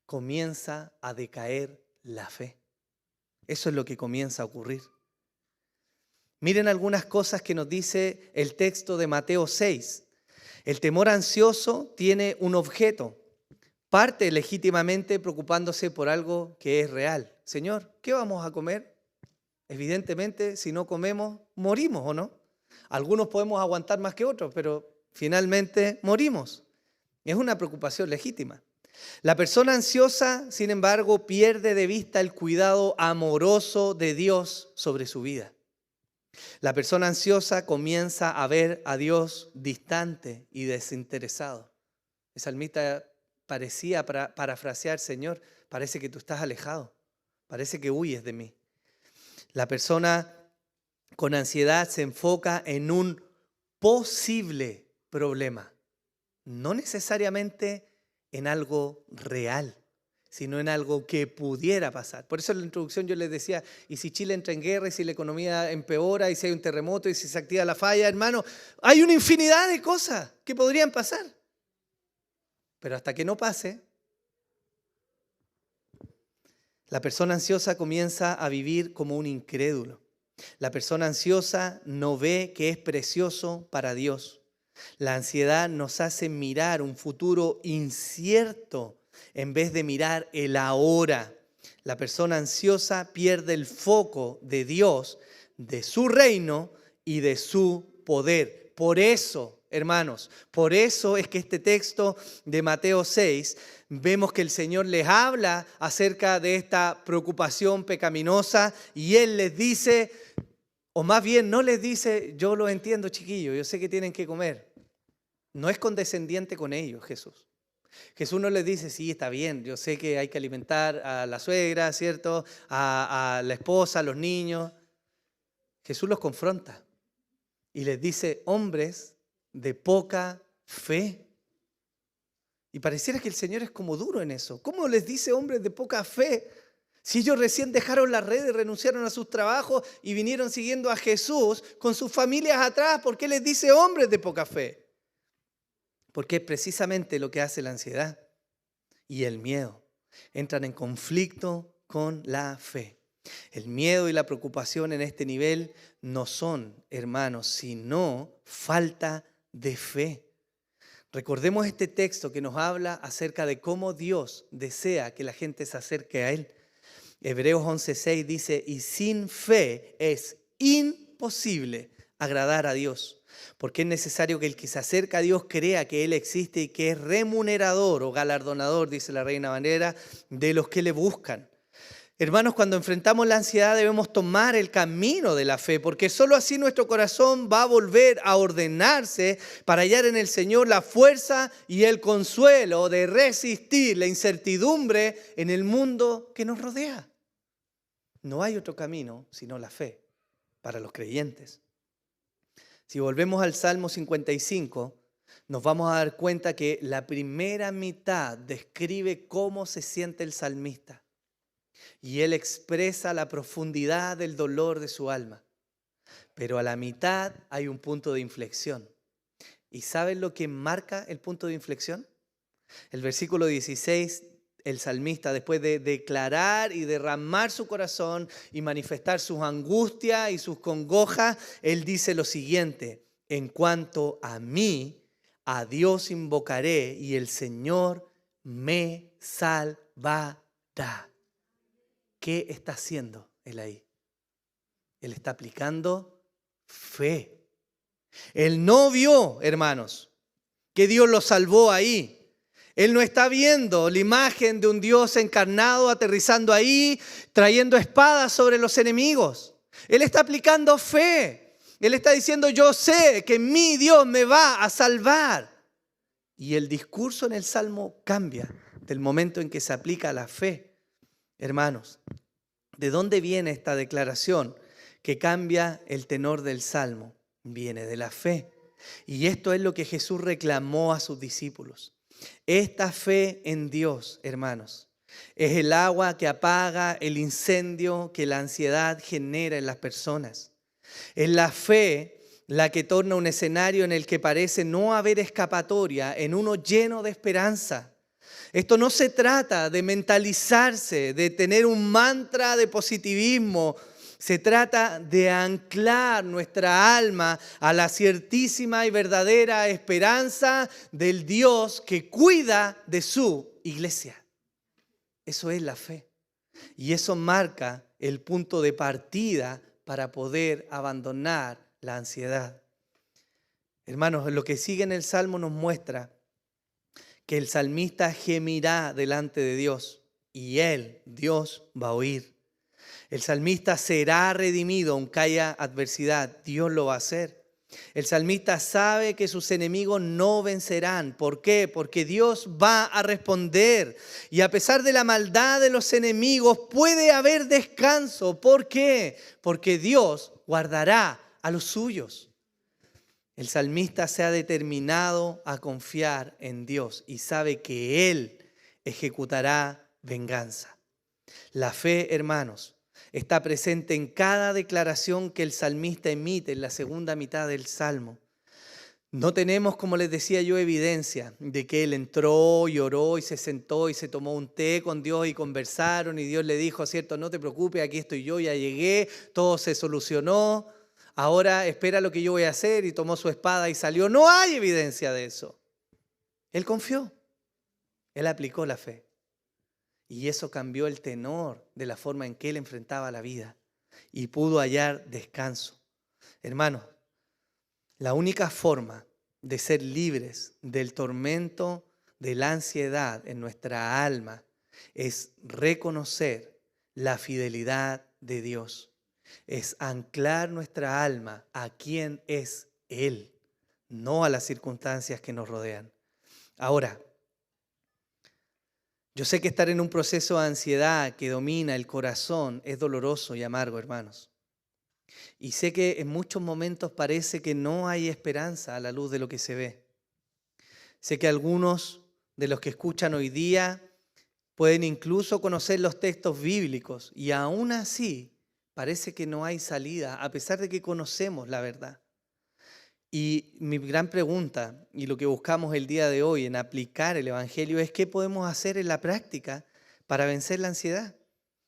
Comienza a decaer la fe. Eso es lo que comienza a ocurrir. Miren algunas cosas que nos dice el texto de Mateo 6. El temor ansioso tiene un objeto. Parte legítimamente preocupándose por algo que es real. Señor, ¿qué vamos a comer? Evidentemente, si no comemos, morimos, ¿o no? Algunos podemos aguantar más que otros, pero finalmente morimos. Es una preocupación legítima. La persona ansiosa, sin embargo, pierde de vista el cuidado amoroso de Dios sobre su vida. La persona ansiosa comienza a ver a Dios distante y desinteresado. El salmista parecía parafrasear: Señor, parece que tú estás alejado, parece que huyes de mí. La persona con ansiedad se enfoca en un posible problema, no necesariamente en algo real, sino en algo que pudiera pasar. Por eso en la introducción yo les decía, y si Chile entra en guerra, y si la economía empeora, y si hay un terremoto, y si se activa la falla, hermano, hay una infinidad de cosas que podrían pasar. Pero hasta que no pase, la persona ansiosa comienza a vivir como un incrédulo. La persona ansiosa no ve que es precioso para Dios. La ansiedad nos hace mirar un futuro incierto en vez de mirar el ahora. La persona ansiosa pierde el foco de Dios, de su reino y de su poder. Por eso, hermanos, por eso es que este texto de Mateo 6, vemos que el Señor les habla acerca de esta preocupación pecaminosa y Él les dice, o más bien no les dice: yo lo entiendo, chiquillos, yo sé que tienen que comer. No es condescendiente con ellos, Jesús. Jesús no les dice: sí, está bien, yo sé que hay que alimentar a la suegra, ¿cierto? A la esposa, a los niños. Jesús los confronta y les dice: hombres de poca fe. Y pareciera que el Señor es como duro en eso. ¿Cómo les dice hombres de poca fe? Si ellos recién dejaron las redes, renunciaron a sus trabajos y vinieron siguiendo a Jesús con sus familias atrás, ¿por qué les dice hombres de poca fe? Porque es precisamente lo que hace la ansiedad y el miedo. Entran en conflicto con la fe. El miedo y la preocupación en este nivel no son, hermanos, sino falta de fe. Recordemos este texto que nos habla acerca de cómo Dios desea que la gente se acerque a Él. Hebreos 11:6 dice: y sin fe es imposible agradar a Dios, porque es necesario que el que se acerca a Dios crea que Él existe y que es remunerador o galardonador, dice la Reina Valera, de los que le buscan. Hermanos, cuando enfrentamos la ansiedad debemos tomar el camino de la fe, porque solo así nuestro corazón va a volver a ordenarse para hallar en el Señor la fuerza y el consuelo de resistir la incertidumbre en el mundo que nos rodea. No hay otro camino sino la fe para los creyentes. Si volvemos al Salmo 55, nos vamos a dar cuenta que la primera mitad describe cómo se siente el salmista. Y él expresa la profundidad del dolor de su alma. Pero a la mitad hay un punto de inflexión. ¿Y saben lo que marca el punto de inflexión? El versículo 16, el salmista, después de declarar y derramar su corazón y manifestar sus angustias y sus congojas, él dice lo siguiente: en cuanto a mí, a Dios invocaré y el Señor me salvará. ¿Qué está haciendo él ahí? Él está aplicando fe. Él no vio, hermanos, que Dios lo salvó ahí. Él no está viendo la imagen de un Dios encarnado aterrizando ahí, trayendo espadas sobre los enemigos. Él está aplicando fe. Él está diciendo: yo sé que mi Dios me va a salvar. Y el discurso en el Salmo cambia del momento en que se aplica la fe. Hermanos, ¿de dónde viene esta declaración que cambia el tenor del Salmo? Viene de la fe. Y esto es lo que Jesús reclamó a sus discípulos. Esta fe en Dios, hermanos, es el agua que apaga el incendio que la ansiedad genera en las personas. Es la fe la que torna un escenario en el que parece no haber escapatoria en uno lleno de esperanza. Esto no se trata de mentalizarse, de tener un mantra de positivismo. Se trata de anclar nuestra alma a la ciertísima y verdadera esperanza del Dios que cuida de su iglesia. Eso es la fe. Y eso marca el punto de partida para poder abandonar la ansiedad. Hermanos, lo que sigue en el Salmo nos muestra que el salmista gemirá delante de Dios y Él, Dios, va a oír. El salmista será redimido aunque haya adversidad, Dios lo va a hacer. El salmista sabe que sus enemigos no vencerán. ¿Por qué? Porque Dios va a responder. Y a pesar de la maldad de los enemigos, puede haber descanso. ¿Por qué? Porque Dios guardará a los suyos. El salmista se ha determinado a confiar en Dios y sabe que Él ejecutará venganza. La fe, hermanos, está presente en cada declaración que el salmista emite en la segunda mitad del Salmo. No tenemos, como les decía yo, evidencia de que él entró y oró y se sentó y se tomó un té con Dios y conversaron y Dios le dijo, cierto, no te preocupes, aquí estoy yo, ya llegué, todo se solucionó. Ahora espera lo que yo voy a hacer, y tomó su espada y salió. No hay evidencia de eso. Él confió, él aplicó la fe. Y eso cambió el tenor de la forma en que él enfrentaba la vida y pudo hallar descanso. Hermanos, la única forma de ser libres del tormento de la ansiedad en nuestra alma es reconocer la fidelidad de Dios. Es anclar nuestra alma a quién es Él, no a las circunstancias que nos rodean. Ahora, yo sé que estar en un proceso de ansiedad que domina el corazón es doloroso y amargo, hermanos. Y sé que en muchos momentos parece que no hay esperanza a la luz de lo que se ve. Sé que algunos de los que escuchan hoy día pueden incluso conocer los textos bíblicos y aún así parece que no hay salida, a pesar de que conocemos la verdad. Y mi gran pregunta, y lo que buscamos el día de hoy en aplicar el Evangelio, es qué podemos hacer en la práctica para vencer la ansiedad.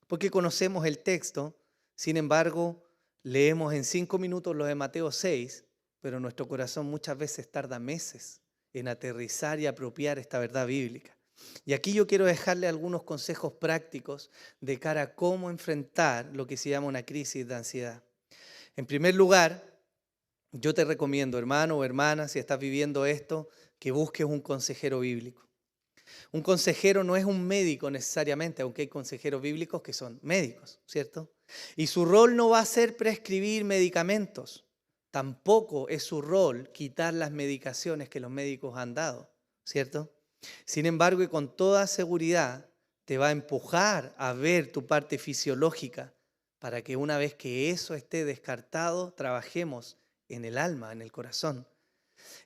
Porque conocemos el texto, sin embargo, leemos en 5 minutos los de Mateo 6, pero nuestro corazón muchas veces tarda meses en aterrizar y apropiar esta verdad bíblica. Y aquí yo quiero dejarle algunos consejos prácticos de cara a cómo enfrentar lo que se llama una crisis de ansiedad. En primer lugar, yo te recomiendo, hermano o hermana, si estás viviendo esto, que busques un consejero bíblico. Un consejero no es un médico necesariamente, aunque hay consejeros bíblicos que son médicos, ¿cierto? Y su rol no va a ser prescribir medicamentos. Tampoco es su rol quitar las medicaciones que los médicos han dado, ¿cierto? Sin embargo, y con toda seguridad, te va a empujar a ver tu parte fisiológica para que una vez que eso esté descartado, trabajemos en el alma, en el corazón.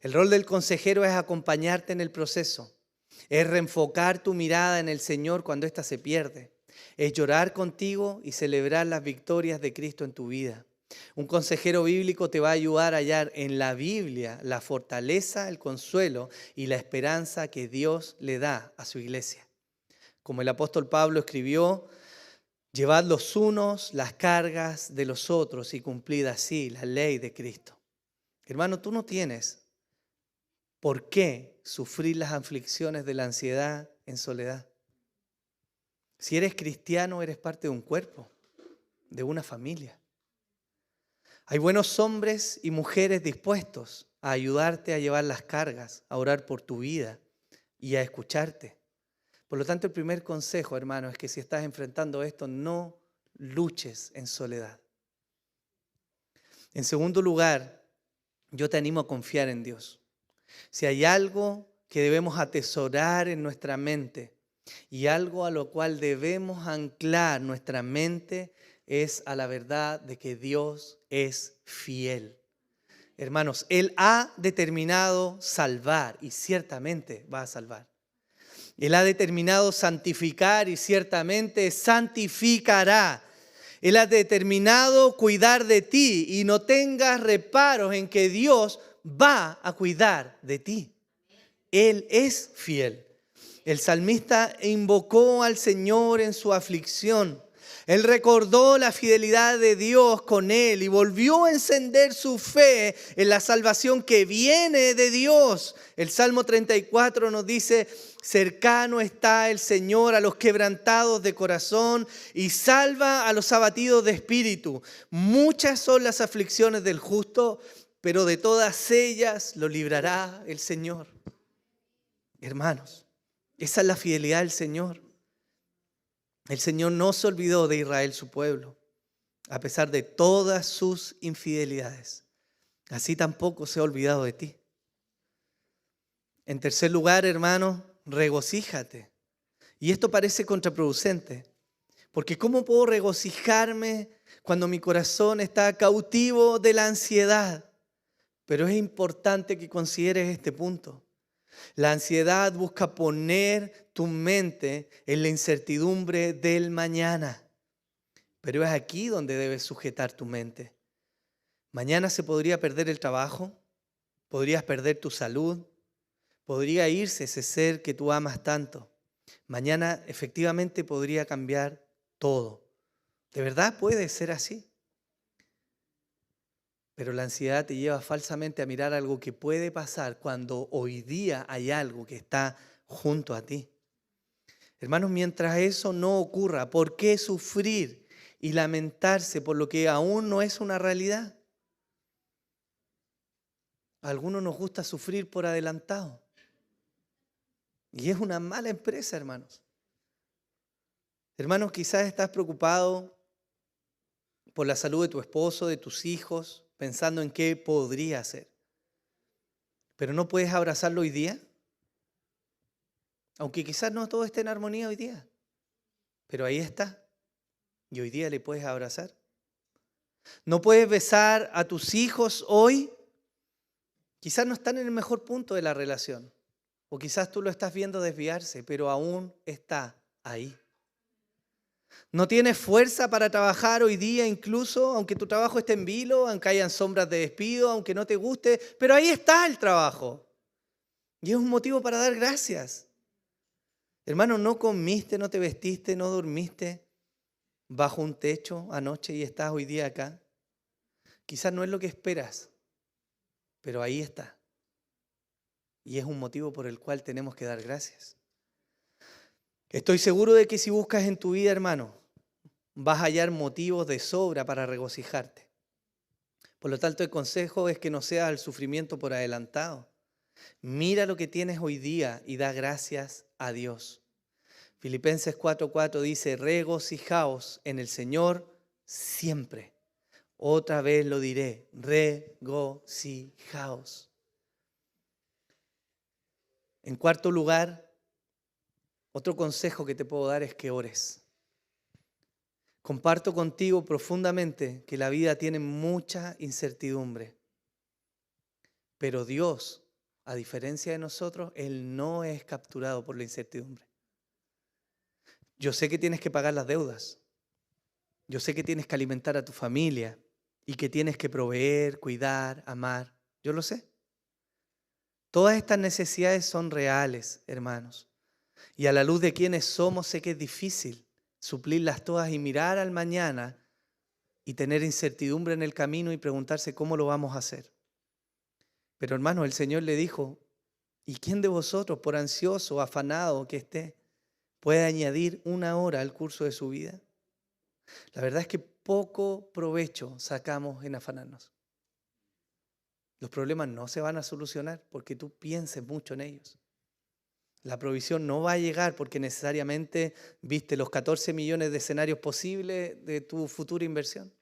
El rol del consejero es acompañarte en el proceso, es reenfocar tu mirada en el Señor cuando ésta se pierde, es llorar contigo y celebrar las victorias de Cristo en tu vida. Un consejero bíblico te va a ayudar a hallar en la Biblia la fortaleza, el consuelo y la esperanza que Dios le da a su iglesia. Como el apóstol Pablo escribió, llevad los unos las cargas de los otros y cumplid así la ley de Cristo. Hermano, tú no tienes por qué sufrir las aflicciones de la ansiedad en soledad. Si eres cristiano, eres parte de un cuerpo, de una familia. Hay buenos hombres y mujeres dispuestos a ayudarte a llevar las cargas, a orar por tu vida y a escucharte. Por lo tanto, el primer consejo, hermano, es que si estás enfrentando esto, no luches en soledad. En segundo lugar, yo te animo a confiar en Dios. Si hay algo que debemos atesorar en nuestra mente y algo a lo cual debemos anclar nuestra mente, es a la verdad de que Dios es fiel. Hermanos, Él ha determinado salvar y ciertamente va a salvar. Él ha determinado santificar y ciertamente santificará. Él ha determinado cuidar de ti y no tengas reparos en que Dios va a cuidar de ti. Él es fiel. el salmista invocó al Señor en su aflicción. Él recordó la fidelidad de Dios con él y volvió a encender su fe en la salvación que viene de Dios. El Salmo 34 nos dice: cercano está el Señor a los quebrantados de corazón y salva a los abatidos de espíritu. Muchas son las aflicciones del justo, pero de todas ellas lo librará el Señor. Hermanos, esa es la fidelidad del Señor. El Señor no se olvidó de Israel, su pueblo, a pesar de todas sus infidelidades. Así tampoco se ha olvidado de ti. En tercer lugar, hermano, regocíjate. Y esto parece contraproducente, porque ¿cómo puedo regocijarme cuando mi corazón está cautivo de la ansiedad? Pero es importante que consideres este punto. La ansiedad busca poner tu mente en la incertidumbre del mañana. Pero es aquí donde debes sujetar tu mente. Mañana se podría perder el trabajo, podrías perder tu salud, podría irse ese ser que tú amas tanto. Mañana efectivamente podría cambiar todo. ¿De verdad puede ser así? Pero la ansiedad te lleva falsamente a mirar algo que puede pasar cuando hoy día hay algo que está junto a ti. Hermanos, mientras eso no ocurra, ¿por qué sufrir y lamentarse por lo que aún no es una realidad? A algunos nos gusta sufrir por adelantado. Y es una mala empresa, hermanos. Hermanos, quizás estás preocupado por la salud de tu esposo, de tus hijos, pensando en qué podría hacer. Pero no puedes abrazarlo hoy día. Aunque quizás no todo esté en armonía hoy día. Pero ahí está. Y hoy día le puedes abrazar. No puedes besar a tus hijos hoy. Quizás no están en el mejor punto de la relación. O quizás tú lo estás viendo desviarse, pero aún está ahí. No tienes fuerza para trabajar hoy día, incluso aunque tu trabajo esté en vilo, aunque hayan sombras de despido, aunque no te guste, pero ahí está el trabajo. Y es un motivo para dar gracias. Hermano, no comiste, no te vestiste, no dormiste bajo un techo anoche y estás hoy día acá. Quizás no es lo que esperas, pero ahí está. Y es un motivo por el cual tenemos que dar gracias. Estoy seguro de que si buscas en tu vida, hermano, vas a hallar motivos de sobra para regocijarte. Por lo tanto, el consejo es que no seas el sufrimiento por adelantado. Mira lo que tienes hoy día y da gracias a Dios. Filipenses 4:4 dice: regocijaos en el Señor siempre. Otra vez lo diré, regocijaos. En cuarto lugar, otro consejo que te puedo dar es que ores. Comparto contigo profundamente que la vida tiene mucha incertidumbre. Pero Dios, a diferencia de nosotros, Él no es capturado por la incertidumbre. Yo sé que tienes que pagar las deudas. Yo sé que tienes que alimentar a tu familia y que tienes que proveer, cuidar, amar. Yo lo sé. Todas estas necesidades son reales, hermanos. Y a la luz de quienes somos, sé que es difícil suplirlas todas y mirar al mañana y tener incertidumbre en el camino y preguntarse cómo lo vamos a hacer. Pero hermanos, el Señor le dijo: ¿y quién de vosotros, por ansioso o afanado que esté, puede añadir una hora al curso de su vida? La verdad es que poco provecho sacamos en afanarnos. Los problemas no se van a solucionar porque tú pienses mucho en ellos. La provisión no va a llegar porque necesariamente viste los 14 millones de escenarios posibles de tu futura inversión.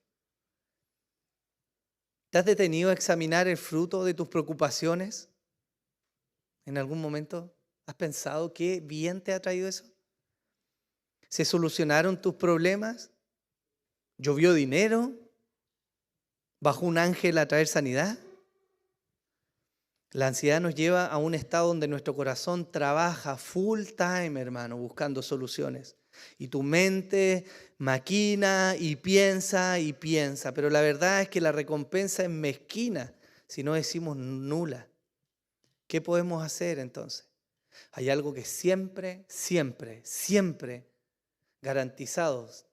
¿Te has detenido a examinar el fruto de tus preocupaciones? ¿En algún momento has pensado qué bien te ha traído eso? ¿Se solucionaron tus problemas? ¿Llovió dinero? ¿Bajó un ángel a traer sanidad? La ansiedad nos lleva a un estado donde nuestro corazón trabaja full time, hermano, buscando soluciones. Y tu mente maquina y piensa, pero la verdad es que la recompensa es mezquina, si no decimos nula. ¿Qué podemos hacer entonces? Hay algo que siempre, siempre, siempre, garantizados,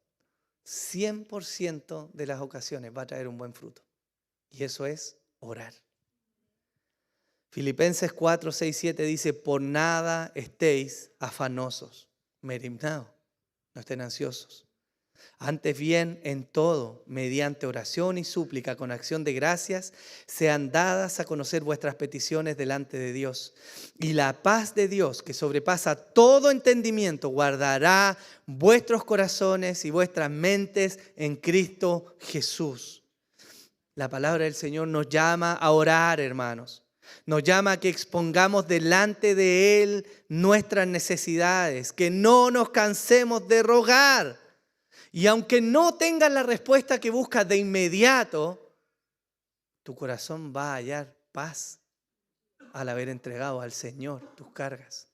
100% de las ocasiones va a traer un buen fruto. Y eso es orar. Filipenses 4, 6, 7 dice, por nada estéis afanosos, merimnao, no estén ansiosos. Antes bien, en todo, mediante oración y súplica, con acción de gracias, sean dadas a conocer vuestras peticiones delante de Dios. Y la paz de Dios, que sobrepasa todo entendimiento, guardará vuestros corazones y vuestras mentes en Cristo Jesús. La palabra del Señor nos llama a orar, hermanos. Nos llama a que expongamos delante de Él nuestras necesidades, que no nos cansemos de rogar. Y aunque no tengas la respuesta que buscas de inmediato, tu corazón va a hallar paz al haber entregado al Señor tus cargas.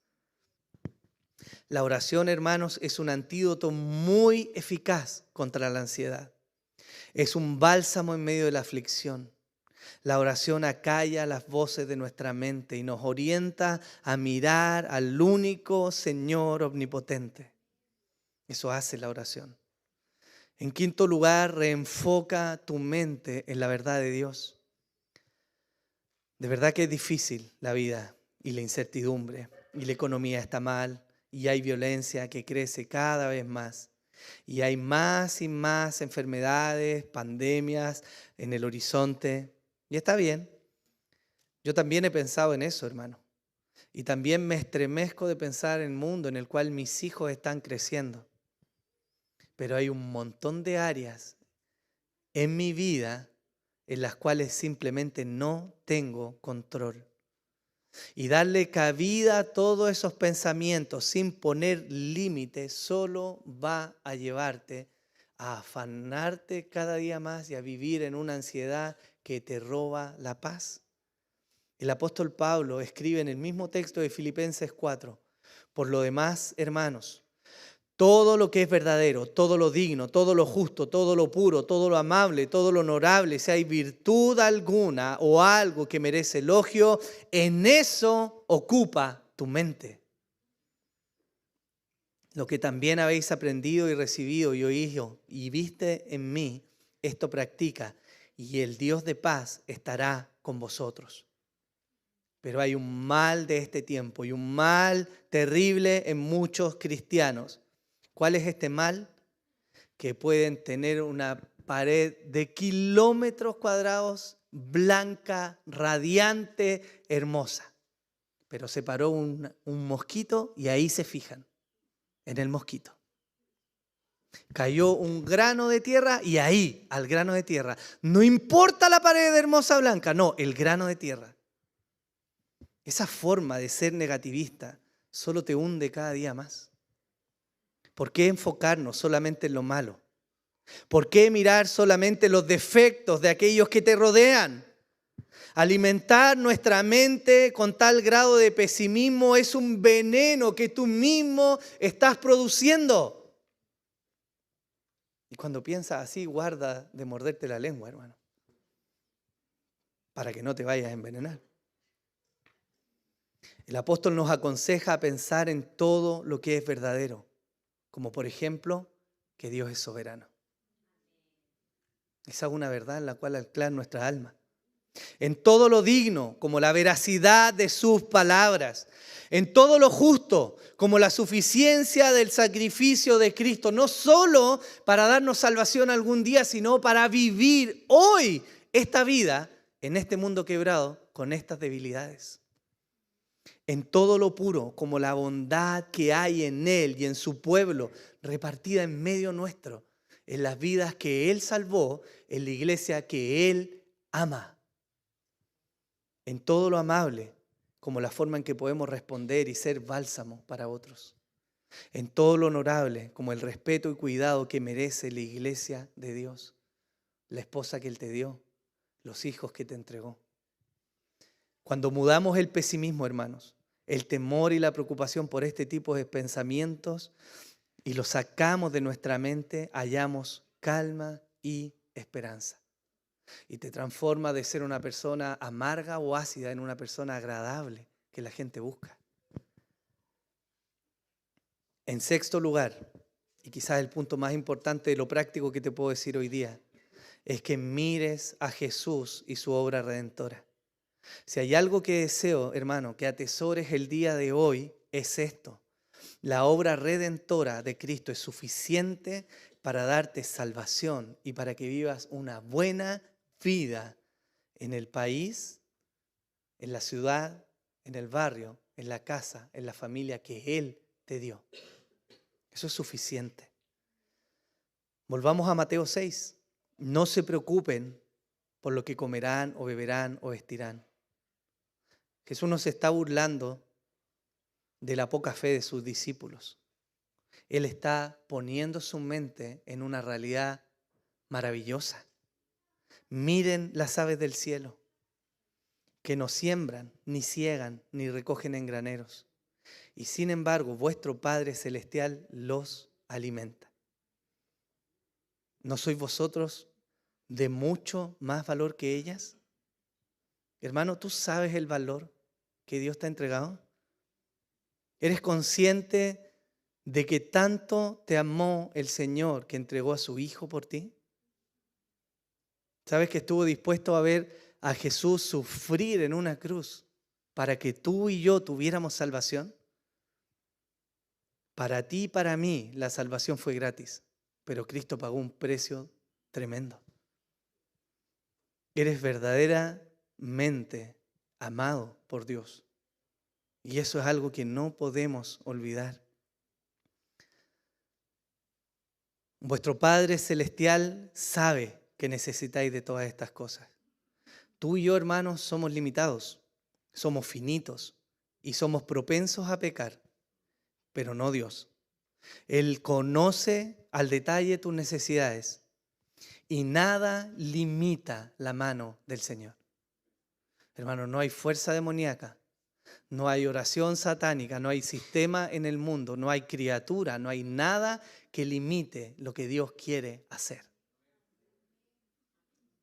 La oración, hermanos, es un antídoto muy eficaz contra la ansiedad. Es un bálsamo en medio de la aflicción. La oración acalla las voces de nuestra mente y nos orienta a mirar al único Señor omnipotente. Eso hace la oración. En quinto lugar, reenfoca tu mente en la verdad de Dios. De verdad que es difícil la vida y la incertidumbre, y la economía está mal, y hay violencia que crece cada vez más, y hay más y más enfermedades, pandemias en el horizonte, y está bien. Yo también he pensado en eso, hermano, y también me estremezco de pensar en el mundo en el cual mis hijos están creciendo. Pero hay un montón de áreas en mi vida en las cuales simplemente no tengo control. Y darle cabida a todos esos pensamientos sin poner límites solo va a llevarte a afanarte cada día más y a vivir en una ansiedad que te roba la paz. El apóstol Pablo escribe en el mismo texto de Filipenses 4, por lo demás, hermanos, todo lo que es verdadero, todo lo digno, todo lo justo, todo lo puro, todo lo amable, todo lo honorable, si hay virtud alguna o algo que merece elogio, en eso ocupa tu mente. Lo que también habéis aprendido y recibido y oído y viste en mí, esto practica, y el Dios de paz estará con vosotros. Pero hay un mal de este tiempo y un mal terrible en muchos cristianos. ¿Cuál es este mal? Que pueden tener una pared de kilómetros cuadrados, blanca, radiante, hermosa. Pero se paró un mosquito y ahí se fijan, en el mosquito. Cayó un grano de tierra y ahí, al grano de tierra. No importa la pared hermosa blanca, no, el grano de tierra. Esa forma de ser negativista solo te hunde cada día más. ¿Por qué enfocarnos solamente en lo malo? ¿Por qué mirar solamente los defectos de aquellos que te rodean? Alimentar nuestra mente con tal grado de pesimismo es un veneno que tú mismo estás produciendo. Y cuando piensas así, guarda de morderte la lengua, hermano, para que no te vayas a envenenar. El apóstol nos aconseja pensar en todo lo que es verdadero, como por ejemplo, que Dios es soberano. Esa es una verdad en la cual anclar nuestra alma. En todo lo digno, como la veracidad de sus palabras. En todo lo justo, como la suficiencia del sacrificio de Cristo. No solo para darnos salvación algún día, sino para vivir hoy esta vida en este mundo quebrado con estas debilidades. En todo lo puro, como la bondad que hay en Él y en su pueblo, repartida en medio nuestro, en las vidas que Él salvó, en la iglesia que Él ama. En todo lo amable, como la forma en que podemos responder y ser bálsamo para otros. En todo lo honorable, como el respeto y cuidado que merece la iglesia de Dios, la esposa que Él te dio, los hijos que te entregó. Cuando mudamos el pesimismo, hermanos, el temor y la preocupación por este tipo de pensamientos y los sacamos de nuestra mente, hallamos calma y esperanza. Y te transforma de ser una persona amarga o ácida en una persona agradable que la gente busca. En sexto lugar, y quizás el punto más importante de lo práctico que te puedo decir hoy día, es que mires a Jesús y su obra redentora. Si hay algo que deseo, hermano, que atesores el día de hoy, es esto. La obra redentora de Cristo es suficiente para darte salvación y para que vivas una buena vida en el país, en la ciudad, en el barrio, en la casa, en la familia que Él te dio. Eso es suficiente. Volvamos a Mateo 6. No se preocupen por lo que comerán o beberán o vestirán. Jesús no se está burlando de la poca fe de sus discípulos. Él está poniendo su mente en una realidad maravillosa. Miren las aves del cielo, que no siembran, ni ciegan, ni recogen en graneros. Y sin embargo, vuestro Padre Celestial los alimenta. ¿No sois vosotros de mucho más valor que ellas? Hermano, ¿tú sabes el valor que Dios te ha entregado? ¿Eres consciente de que tanto te amó el Señor que entregó a su Hijo por ti? ¿Sabes que estuvo dispuesto a ver a Jesús sufrir en una cruz para que tú y yo tuviéramos salvación? Para ti y para mí la salvación fue gratis, pero Cristo pagó un precio tremendo. Eres verdaderamente amado por Dios. Y eso es algo que no podemos olvidar. Vuestro Padre Celestial sabe que necesitáis de todas estas cosas. Tú y yo, hermanos, somos limitados, somos finitos y somos propensos a pecar, pero no Dios. Él conoce al detalle tus necesidades y nada limita la mano del Señor. Hermano, no hay fuerza demoníaca, no hay oración satánica, no hay sistema en el mundo, no hay criatura, no hay nada que limite lo que Dios quiere hacer.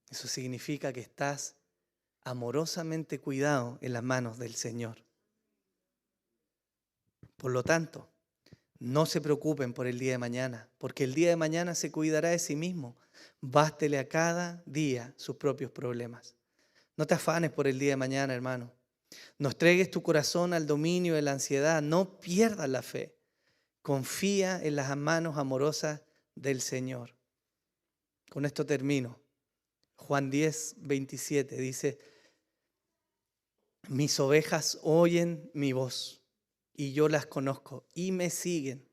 Eso significa que estás amorosamente cuidado en las manos del Señor. Por lo tanto, no se preocupen por el día de mañana, porque el día de mañana se cuidará de sí mismo. Bástele a cada día sus propios problemas. No te afanes por el día de mañana, hermano. No entregues tu corazón al dominio de la ansiedad. No pierdas la fe. Confía en las manos amorosas del Señor. Con esto termino. Juan 10, 27 dice: mis ovejas oyen mi voz y yo las conozco y me siguen.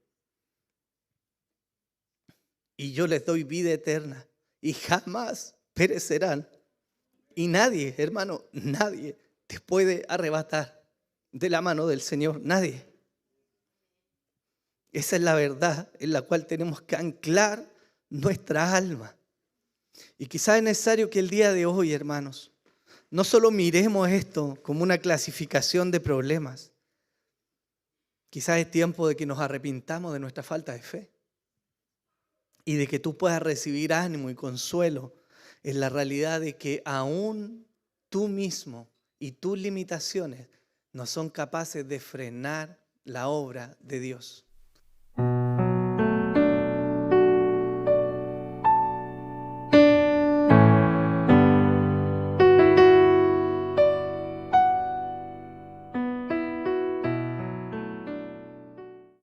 Y yo les doy vida eterna y jamás perecerán. Y nadie, hermano, nadie te puede arrebatar de la mano del Señor. Nadie. Esa es la verdad en la cual tenemos que anclar nuestra alma. Y quizás es necesario que el día de hoy, hermanos, no solo miremos esto como una clasificación de problemas. Quizás es tiempo de que nos arrepintamos de nuestra falta de fe y de que tú puedas recibir ánimo y consuelo en la realidad de que aún tú mismo y tus limitaciones no son capaces de frenar la obra de Dios.